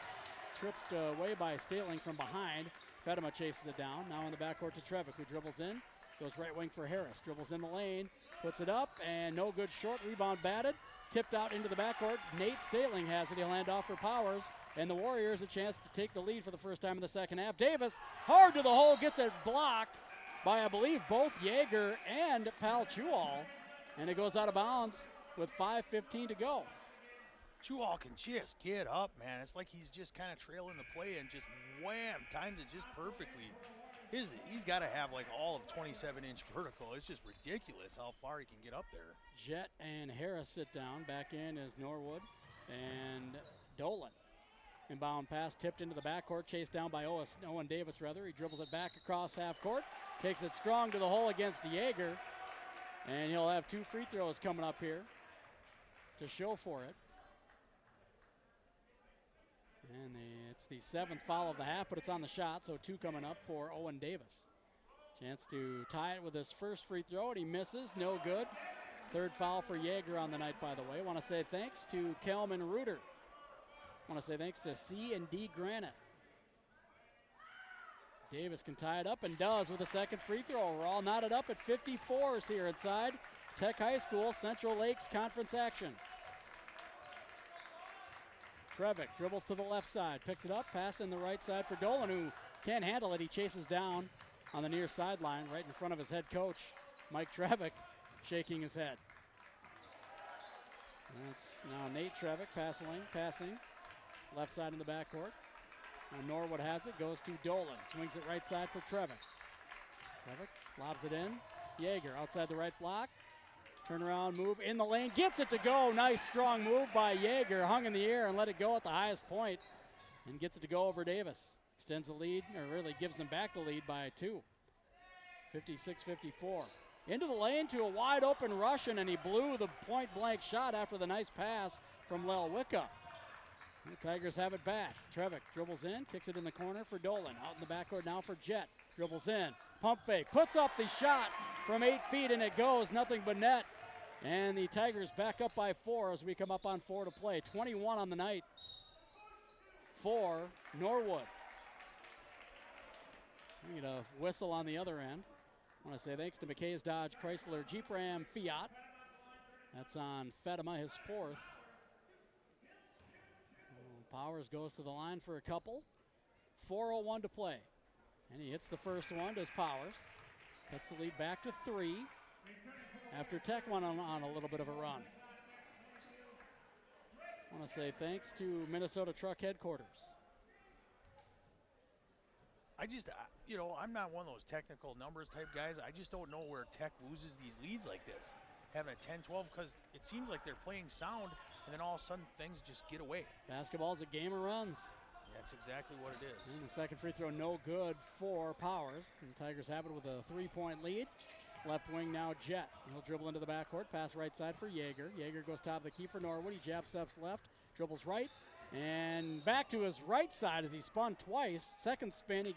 [SPEAKER 1] tripped away by Staling from behind. Fedema chases it down. Now in the backcourt to Trevick, who dribbles in. Goes right wing for Harris. Dribbles in the lane. Puts it up, and no good short. Rebound batted. Tipped out into the backcourt. Nate Staling has it. He'll hand off for Powers. And the Warriors a chance to take the lead for the first time in the second half. Davis, hard to the hole, gets it blocked by, I believe, both Yeager and Palchual. And it goes out of bounds with 5:15 to go.
[SPEAKER 14] Chual can just get up, man. It's like he's just kind of trailing the play and just wham, times it just perfectly. He's got to have like all of 27-inch vertical. It's just ridiculous how far he can get up there.
[SPEAKER 1] Jett and Harris sit down. Back in is Norwood and Dolan. Inbound pass tipped into the backcourt, chased down by Owen Davis, rather. He dribbles it back across half court, takes it strong to the hole against Yeager, and he'll have 2 free throws coming up here to show for it. And it's the 7th foul of the half, but it's on the shot, so 2 coming up for Owen Davis. Chance to tie it with his first free throw, and he misses, no good. 3rd foul for Yeager on the night, by the way. Want to say thanks to Kelman Reuter. Want to say thanks to C&D Granite. Davis can tie it up and does with a 2nd free throw. We're all knotted up at 54s here inside Tech High School Central Lakes Conference action. Trevick dribbles to the left side, picks it up, pass in the right side for Dolan, who can't handle it. He chases down on the near sideline right in front of his head coach, Mike Trevick, shaking his head. That's now Nate Trevick passing. Left side in the backcourt. Now Norwood has it, goes to Dolan. Swings it right side for Trevick. Trevick lobs it in. Yeager outside the right block. Turnaround move in the lane. Gets it to go. Nice strong move by Yeager. Hung in the air and let it go at the highest point. And gets it to go over Davis. Extends the lead, or really gives them back the lead by 2. 56-54. Into the lane to a wide open Russian, and he blew the point blank shot after the nice pass from Lelwicka. The Tigers have it back. Trevick dribbles in, kicks it in the corner for Dolan. Out in the backcourt now for Jett. Dribbles in, pump fake, puts up the shot from 8 feet, and it goes, nothing but net. And the Tigers back up by 4 as we come up on 4 to play. 21 on the night for Norwood. We get a whistle on the other end. I want to say thanks to McKay's Dodge Chrysler Jeep Ram Fiat. That's on Fedema, his 4th. Powers goes to the line for a couple. 4:01 to play. And he hits the first one, does Powers. Cuts the lead back to 3 after Tech went on a little bit of a run. I want to say thanks to Minnesota Truck Headquarters.
[SPEAKER 14] I'm not one of those technical numbers type guys. I just don't know where Tech loses these leads like this. Having a 10-12, because it seems like they're playing sound, and then all of a sudden things just get away.
[SPEAKER 1] Basketball's a game of runs.
[SPEAKER 14] That's exactly what it is.
[SPEAKER 1] And the 2nd free throw no good for Powers. And the Tigers have it with a 3-point lead. Left wing now Jett. He'll dribble into the backcourt, pass right side for Yeager. Yeager goes top of the key for Norwood. He jab steps left, dribbles right, and back to his right side as he spun twice. 2nd spin, he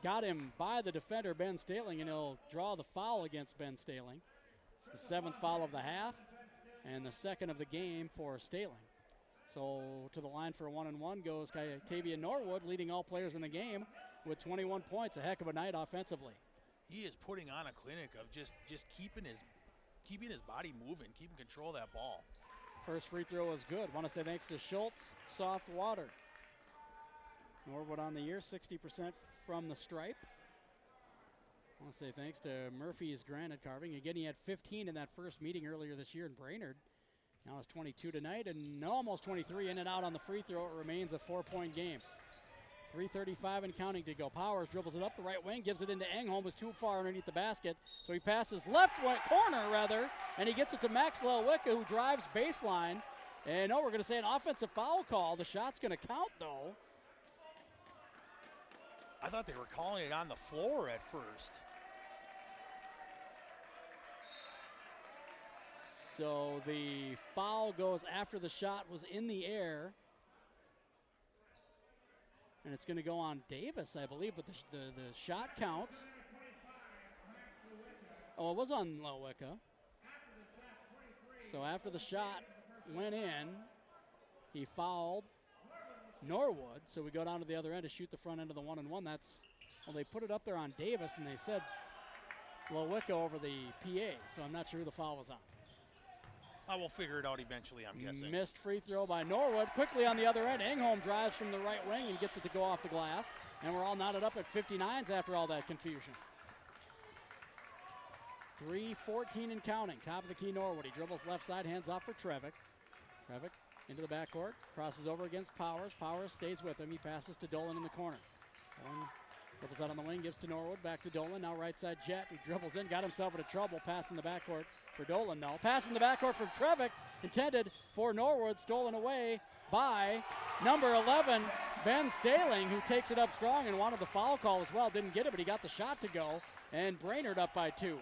[SPEAKER 1] got him by the defender, Ben Staling, and he'll draw the foul against Ben Staling. It's the 7th foul of the half and the 2nd of the game for Staling. So to the line for a 1-and-1 goes Tavian Norwood, leading all players in the game with 21 points. A heck of a night offensively.
[SPEAKER 14] He is putting on a clinic of just keeping his body moving, keeping control of that ball.
[SPEAKER 1] First free throw is good. Want to say thanks to Schultz, Soft Water. Norwood on the year, 60% from the stripe. I want to say thanks to Murphy's Granite Carving. Again, he had 15 in that first meeting earlier this year in Brainerd. Now it's 22 tonight and almost 23 in and out on the free throw. It remains a 4-point game. 3:35 and counting to go. Powers dribbles it up the right wing, gives it into Engholm, who's too far underneath the basket. So he passes left corner, and he gets it to Max Lelwicka, who drives baseline. And we're going to say an offensive foul call. The shot's going to count, though.
[SPEAKER 14] I thought they were calling it on the floor at first.
[SPEAKER 1] So the foul goes after the shot was in the air. And it's going to go on Davis, I believe, but the shot counts. Oh, it was on Lelwicka. So after the shot went in, he fouled Norwood, so we go down to the other end to shoot the front end of the 1-and-1. Well, they put it up there on Davis, and they said Lowicka over the PA, so I'm not sure who the foul was on.
[SPEAKER 14] I will figure it out eventually, I'm guessing.
[SPEAKER 1] Missed free throw by Norwood. Quickly on the other end, Engholm drives from the right wing and gets it to go off the glass, and we're all knotted up at 59s after all that confusion. 3:14 and counting. Top of the key, Norwood. He dribbles left side, hands off for Trevick. Trevick into the backcourt, crosses over against Powers. Powers stays with him. He passes to Dolan in the corner. Dolan dribbles out on the wing, gives to Norwood, back to Dolan. Now right side Jet, who dribbles in, got himself into trouble. Pass in the backcourt for Dolan, though. Pass in the backcourt for Trevick, intended for Norwood, stolen away by number 11, Ben Staling, who takes it up strong and wanted the foul call as well. Didn't get it, but he got the shot to go, and Brainerd up by 2.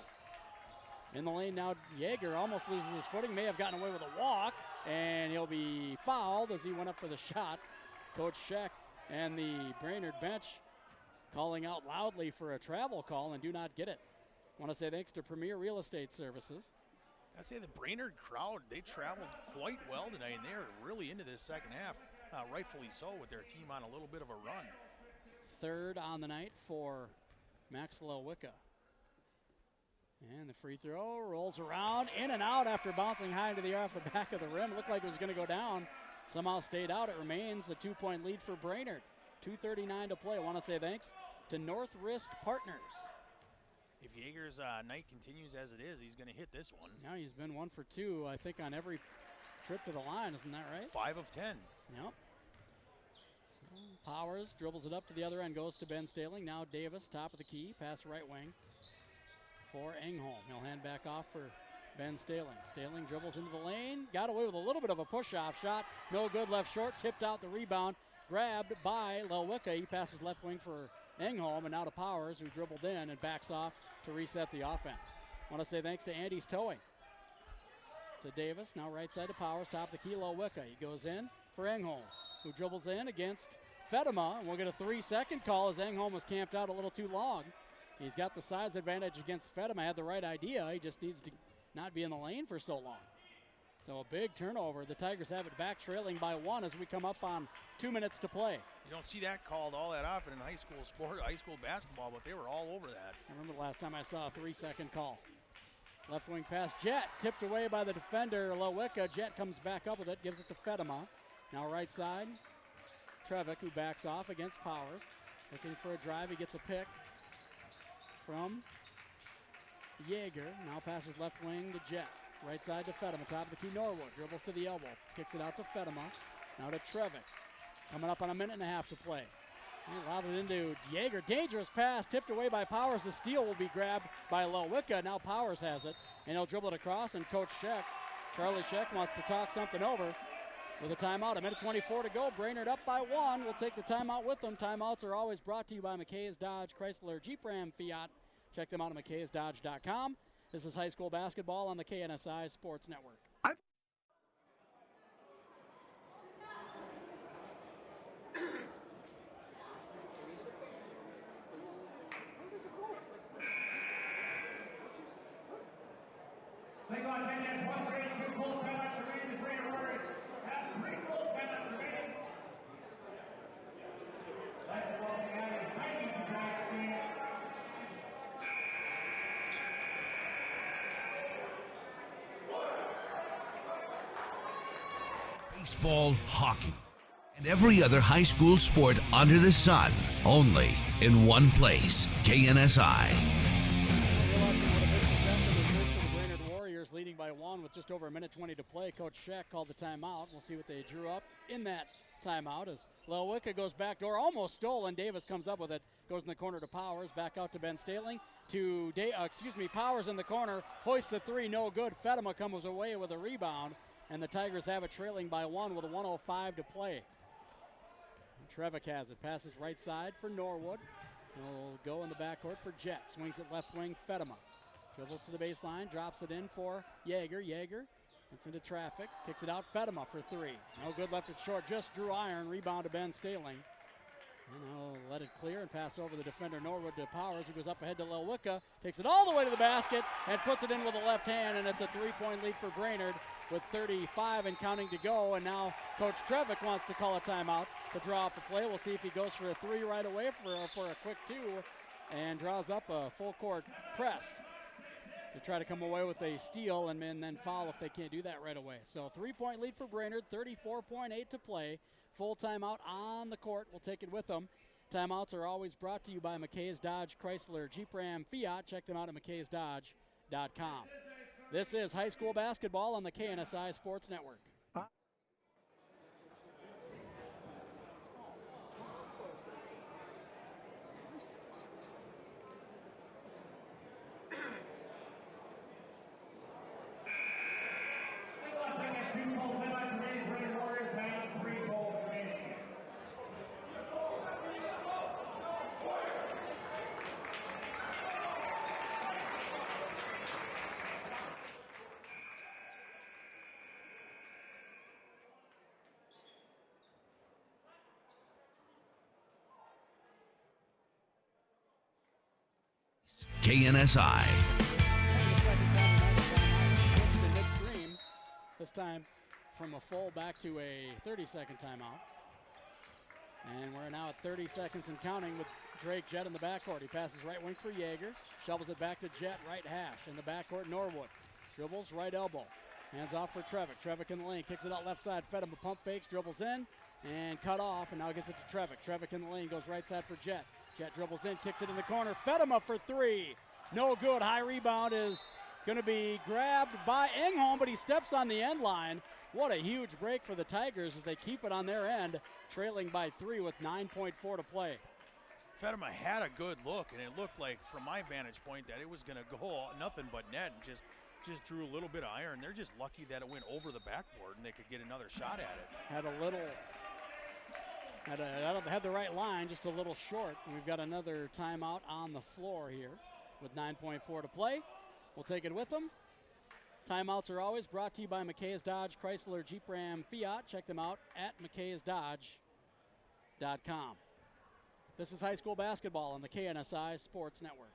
[SPEAKER 1] In the lane now, Yeager almost loses his footing, may have gotten away with a walk, and he'll be fouled as he went up for the shot. Coach Scheck and the Brainerd bench calling out loudly for a travel call and do not get it. Want to say thanks to Premier Real Estate Services.
[SPEAKER 14] I say the Brainerd crowd, they traveled quite well tonight, and they're really into this second half, rightfully so, with their team on a little bit of a run.
[SPEAKER 1] Third on the night for Max Lowicka. And the free throw rolls around, in and out after bouncing high into the air off the back of the rim. Looked like it was going to go down. Somehow stayed out. It remains a 2-point lead for Brainerd. 2:39 to play. I want to say thanks to North Risk Partners.
[SPEAKER 14] If Yeager's night continues as it is, he's going to hit this one.
[SPEAKER 1] Now he's been 1 for 2, I think, on every trip to the line. Isn't that right?
[SPEAKER 14] 5 of 10.
[SPEAKER 1] Yep. So Powers dribbles it up to the other end, goes to Ben Staling. Now Davis, top of the key, pass right wing for Engholm. He'll hand back off for Ben Staling. Staling dribbles into the lane, got away with a little bit of a push-off shot. No good, left short, tipped out the rebound. Grabbed by Lowicka. He passes left wing for Engholm, and now to Powers, who dribbled in and backs off to reset the offense. Want to say thanks to Andy's Towing. To Davis, now right side to Powers, top of the key, Lowicka. He goes in for Engholm, who dribbles in against Fedema, and we'll get a 3-second call as Engholm was camped out a little too long. He's got the size advantage against Fedema, had the right idea. He just needs to not be in the lane for so long. So a big turnover. The Tigers have it back, trailing by 1 as we come up on 2 minutes to play.
[SPEAKER 14] You don't see that called all that often in high school basketball, but they were all over that.
[SPEAKER 1] I remember the last time I saw a 3-second call. Left wing pass, Jet, tipped away by the defender, Lowicka. Jet comes back up with it, gives it to Fedema. Now right side, Trevick, who backs off against Powers. Looking for a drive, he gets a pick from Yeager. Now passes left wing to Jet. Right side to Fedema, top of the key, Norwood. Dribbles to the elbow, kicks it out to Fedema. Now to Trevick. Coming up on 1.5 minutes to play. He lobbed it into Yeager. Dangerous pass, tipped away by Powers. The steal will be grabbed by Lowicka. Now Powers has it, and he'll dribble it across, and Coach Scheck, Charlie Scheck, wants to talk something over with a timeout. 1:24 to go. Brainerd up by 1. We'll take the timeout with them. Timeouts are always brought to you by McKay's Dodge, Chrysler, Jeep Ram, Fiat. Check them out at mckaysdodge.com. This is high school basketball on the KNSI Sports Network.
[SPEAKER 2] Single on 10 minutes, 1:32, full timeouts remaining. The Brainerd Warriors have 3 full timeouts remaining. Like the ball behind and fighting to drive steam.
[SPEAKER 4] Baseball, hockey, and every other high school sport under the sun, only in one place. KNSI.
[SPEAKER 1] Leading by 1 with just over 1:20 to play. Coach Scheck called the timeout. We'll see what they drew up in that timeout as Lowicka goes backdoor, almost stolen. Davis comes up with it, goes in the corner to Powers, back out to Ben Staling, to Powers in the corner, hoists the 3, no good. Fedema comes away with a rebound, and the Tigers have it trailing by 1 with 1:05 to play. Trevick has it, passes right side for Norwood. He'll go in the backcourt for Jet, swings it left wing, Fedema. Dribbles to the baseline, drops it in for Yeager. Yeager gets into traffic, kicks it out, Fedema for 3. No good, left it short, just drew iron, rebound to Ben Staling. And he'll let it clear and pass over the defender Norwood to Powers, who goes up ahead to Lowicka, takes it all the way to the basket and puts it in with the left hand, and it's a 3-point lead for Brainerd. with 35 and counting to go. And now Coach Trevick wants to call a timeout to draw up the play. We'll see if he goes for a 3 right away for a quick 2 and draws up a full court press to try to come away with a steal and then foul if they can't do that right away. So 3-point lead for Brainerd, 34.8 to play. Full timeout on the court. We'll take it with them. Timeouts are always brought to you by McKay's Dodge Chrysler Jeep Ram Fiat. Check them out at mckaysdodge.com. This is high school basketball on the KNSI Sports Network.
[SPEAKER 4] KNSI.
[SPEAKER 1] This time from a full back to a 30-second timeout. And we're now at 30 seconds and counting with Drake Jett in the backcourt. He passes right wing for Yeager. Shovels it back to Jett, right hash. In the backcourt, Norwood. Dribbles, right elbow. Hands off for Trevick. Trevick in the lane. Kicks it out left side. Fed him a pump fakes. Dribbles in and cut off. And now gets it to Trevick. Trevick in the lane. Goes right side for Jett. Jett dribbles in. Kicks it in the corner. Fed him up for 3. No good. High rebound is going to be grabbed by Engholm, but he steps on the end line. What a huge break for the Tigers as they keep it on their end, trailing by 3 with 9.4 to play.
[SPEAKER 14] Fedema had a good look, and it looked like, from my vantage point, that it was going to go nothing but net, and just drew a little bit of iron. They're just lucky that it went over the backboard and they could get another shot at it.
[SPEAKER 1] Had the right line, just a little short. And we've got another timeout on the floor here with 9.4 to play. We'll take it with them. Timeouts are always brought to you by McKay's Dodge Chrysler Jeep Ram Fiat. Check them out at mckaysdodge.com. This is high school basketball on the KNSI Sports Network.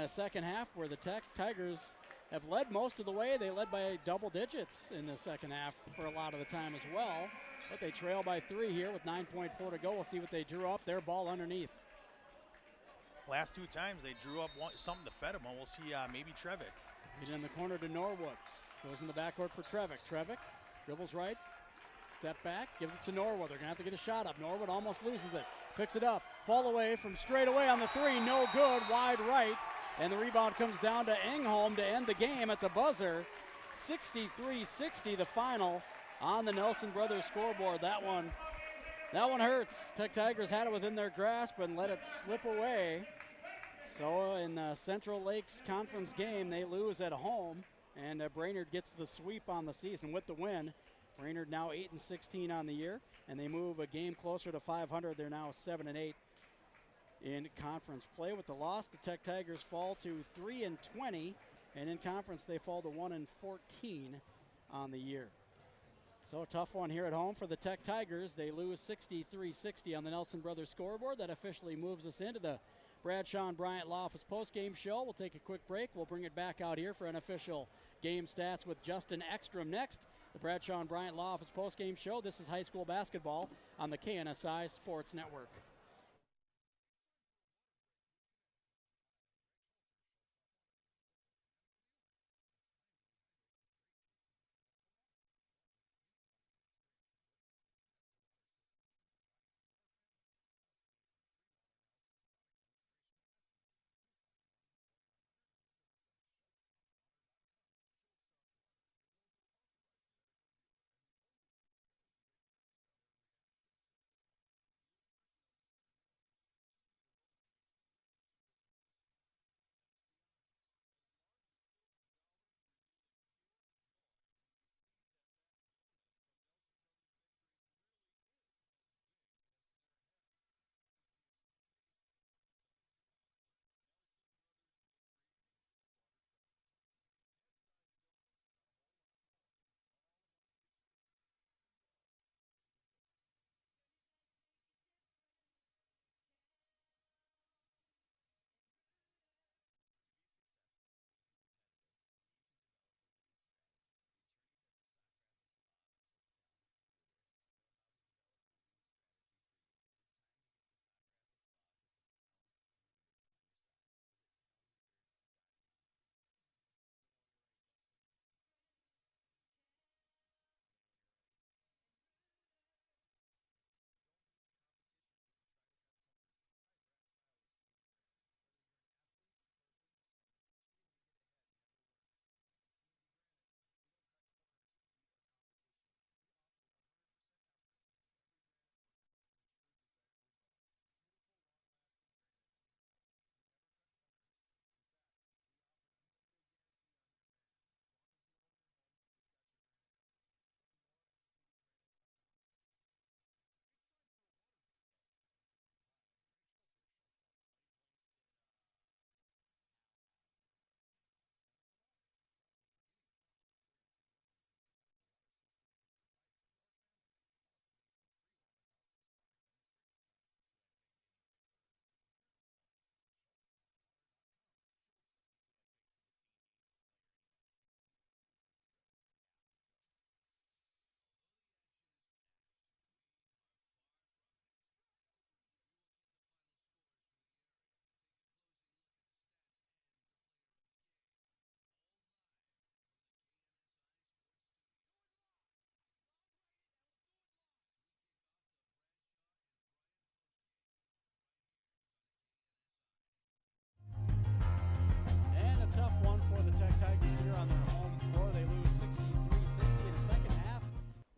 [SPEAKER 1] Second half where the Tigers have led most of the way. They led by double digits in the second half for a lot of the time as well, but they trail by 3 here with 9.4 to go. We'll see what they drew up. Their ball underneath.
[SPEAKER 14] Last 2 times they drew up something to fed him. We'll see maybe Trevick.
[SPEAKER 1] He's in the corner to Norwood. Goes in the backcourt for Trevick. Trevick dribbles right, step back, gives it to Norwood. They're going to have to get a shot up. Norwood almost loses it. Picks it up. Fall away from straight away on the 3. No good. Wide right. And the rebound comes down to Engholm to end the game at the buzzer. 63-60 the final on the Nelson Brothers scoreboard. That one hurts. Tech Tigers had it within their grasp and let it slip away. So in the Central Lakes Conference game, they lose at home, and Brainerd gets the sweep on the season with the win. Brainerd now 8-16 on the year, and they move a game closer to 500. They're now 7-8. In conference play. With the loss, the Tech Tigers fall to 3-20, and in conference they fall to 1-14 on the year. So a tough one here at home for the Tech Tigers. They lose 63-60 on the Nelson Brothers scoreboard. That officially moves us into the Bradshaw and Bryant Law Office postgame show. We'll take a quick break. We'll bring it back out here for unofficial game stats with Justin Ekstrom next. The Bradshaw and Bryant Law Office postgame show. This is high school basketball on the KNSI Sports Network.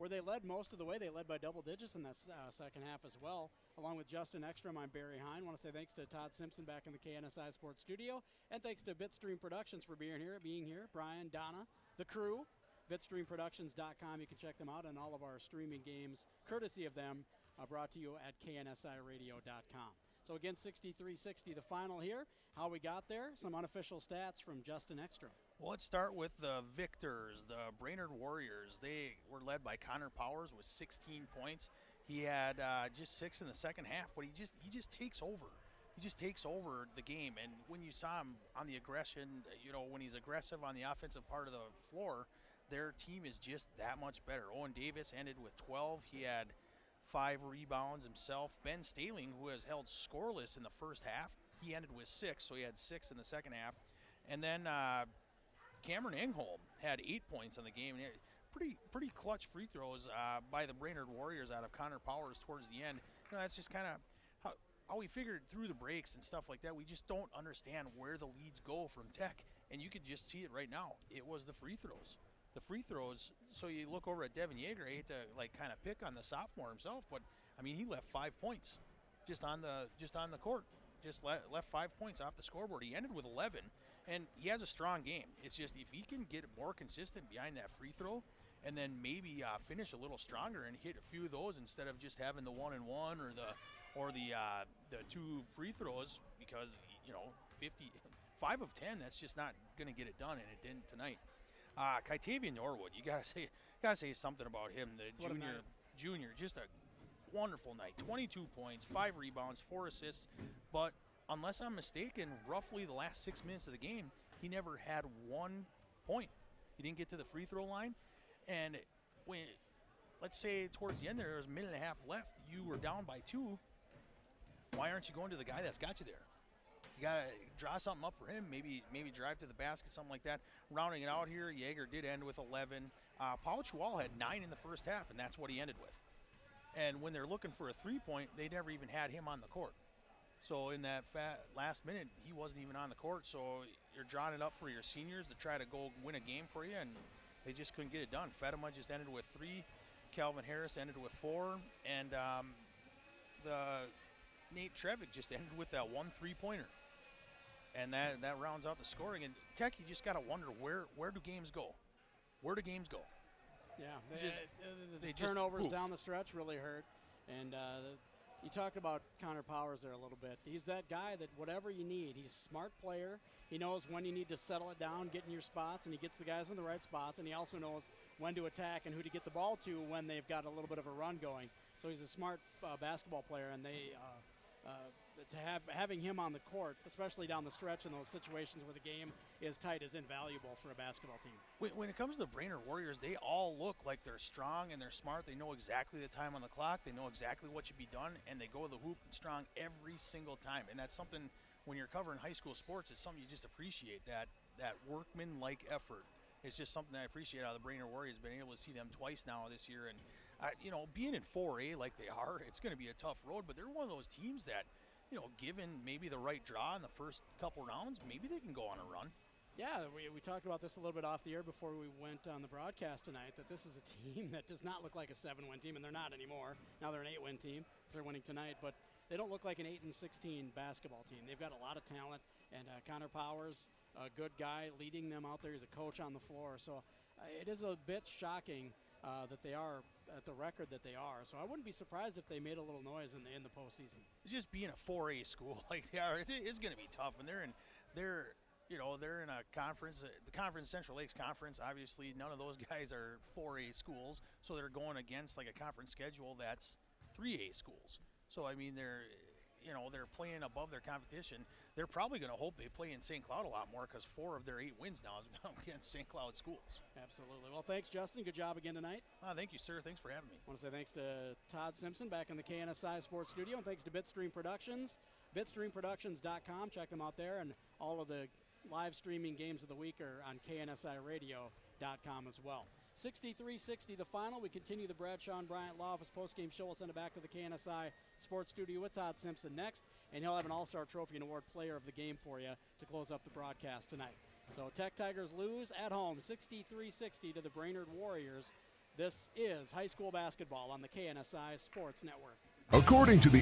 [SPEAKER 1] where they led most of the way. They led by double digits in that second half as well. Along with Justin Ekstrom, I'm Barry Hine. I want to say thanks to Todd Simpson back in the KNSI Sports Studio, and thanks to Bitstream Productions for being here. Brian, Donna, the crew. BitstreamProductions.com. You can check them out and all of our streaming games, courtesy of them, brought to you at KNSIRadio.com. So again, 63-60 the final here. How we got there, some unofficial stats from Justin Ekstrom.
[SPEAKER 14] Well, let's start with the victors, the Brainerd Warriors. They were led by Connor Powers with 16 points. He had just 6 in the second half, but he just takes over. He just takes over the game. And when you saw him on the aggression, when he's aggressive on the offensive part of the floor, their team is just that much better. Owen Davis ended with 12. He had 5 rebounds himself. Ben Staling, who has held scoreless in the first half, he ended with 6, so he had 6 in the second half. And then Cameron Engholm had 8 points on the game. Pretty clutch free throws by the Brainerd Warriors out of Connor Powers towards the end. That's just kind of how we figured through the breaks and stuff like that. We just don't understand where the leads go from Tech, and you could just see it right now. It was the free throws. The free throws, so you look over at Devin Yeager. I hate to kind of pick on the sophomore himself, but I mean, he left 5 points just on the court. Just left 5 points off the scoreboard. He ended with 11, and he has a strong game. It's just if he can get more consistent behind that free throw, and then maybe finish a little stronger and hit a few of those instead of just having the 1-and-1 or the 2 free throws, because 5 of 10, that's just not going to get it done, and it didn't tonight. Kytavian Norwood, you gotta say something about him. The junior, just a wonderful night. 22 points, 5 rebounds, 4 assists. But unless I'm mistaken, roughly the last 6 minutes of the game, he never had 1 point. He didn't get to the free throw line. And when, let's say towards the end there was a minute and a half left, you were down by 2. Why aren't you going to the guy that's got you there? You got to draw something up for him, maybe drive to the basket, something like that. Rounding it out here, Yeager did end with 11. Paul Chual had 9 in the first half, and that's what he ended with. And when they're looking for a 3-point, they never even had him on the court. So in that last minute, he wasn't even on the court. So you're drawing it up for your seniors to try to go win a game for you, and they just couldn't get it done. Fedema just ended with 3. Calvin Harris ended with 4. And the Nate Trevick just ended with that 1 3-pointer. And that rounds out the scoring. And Tech, you just got to wonder, where do games go? Where do games go?
[SPEAKER 1] Yeah, the turnovers down the stretch really hurt. And you talked about Connor Powers there a little bit. He's that guy that whatever you need, he's a smart player. He knows when you need to settle it down, get in your spots, and he gets the guys in the right spots. And he also knows when to attack and who to get the ball to when they've got a little bit of a run going. So he's a smart basketball player, and having him on the court, especially down the stretch in those situations where the game is tight, is invaluable for a basketball team.
[SPEAKER 14] When it comes to the Brainerd Warriors, they all look like they're strong and they're smart. They know exactly the time on the clock. They know exactly what should be done, and they go to the hoop strong every single time. And that's something, when you're covering high school sports, it's something you just appreciate, that workman-like effort. It's just something I appreciate out of the Brainerd Warriors. Been able to see them twice now this year. And, being in 4A like they are, it's going to be a tough road, but they're one of those teams that, given maybe the right draw in the first couple rounds, maybe they can go on a run.
[SPEAKER 1] Yeah, we talked about this a little bit off the air before we went on the broadcast tonight, that this is a team that does not look like a 7-win team, and they're not anymore. Now they're an 8-win team if they're winning tonight, but they don't look like an 8-16 basketball team. They've got a lot of talent, and Connor Powers, a good guy, leading them out there. He's a coach on the floor. So it is a bit shocking that they are at the record that they are. So I wouldn't be surprised if they made a little noise in the postseason.
[SPEAKER 14] Just being a 4A school like they are, it's going to be tough. And they're in a conference, the Conference Central Lakes Conference. Obviously, none of those guys are 4A schools, so they're going against like a conference schedule that's 3A schools. So I mean, they're playing above their competition. They're probably going to hope they play in St. Cloud a lot more, because 4 of their 8 wins now is against St. Cloud schools.
[SPEAKER 1] Absolutely. Well, thanks, Justin. Good job again tonight.
[SPEAKER 14] Thank you, sir. Thanks for having me.
[SPEAKER 1] I want to say thanks to Todd Simpson back in the KNSI Sports Studio, and thanks to Bitstream Productions. BitstreamProductions.com. Check them out there, and all of the live streaming games of the week are on KNSIRadio.com as well. 63-60 the final. We continue the Bradshaw and Bryant Law Office postgame show. We'll send it back to the KNSI Sports Studio with Todd Simpson next, and he'll have an All-Star Trophy and Award Player of the Game for you to close up the broadcast tonight. So Tech Tigers lose at home 63-60 to the Brainerd Warriors. This is high school basketball on the KNSI Sports Network.
[SPEAKER 11] According to the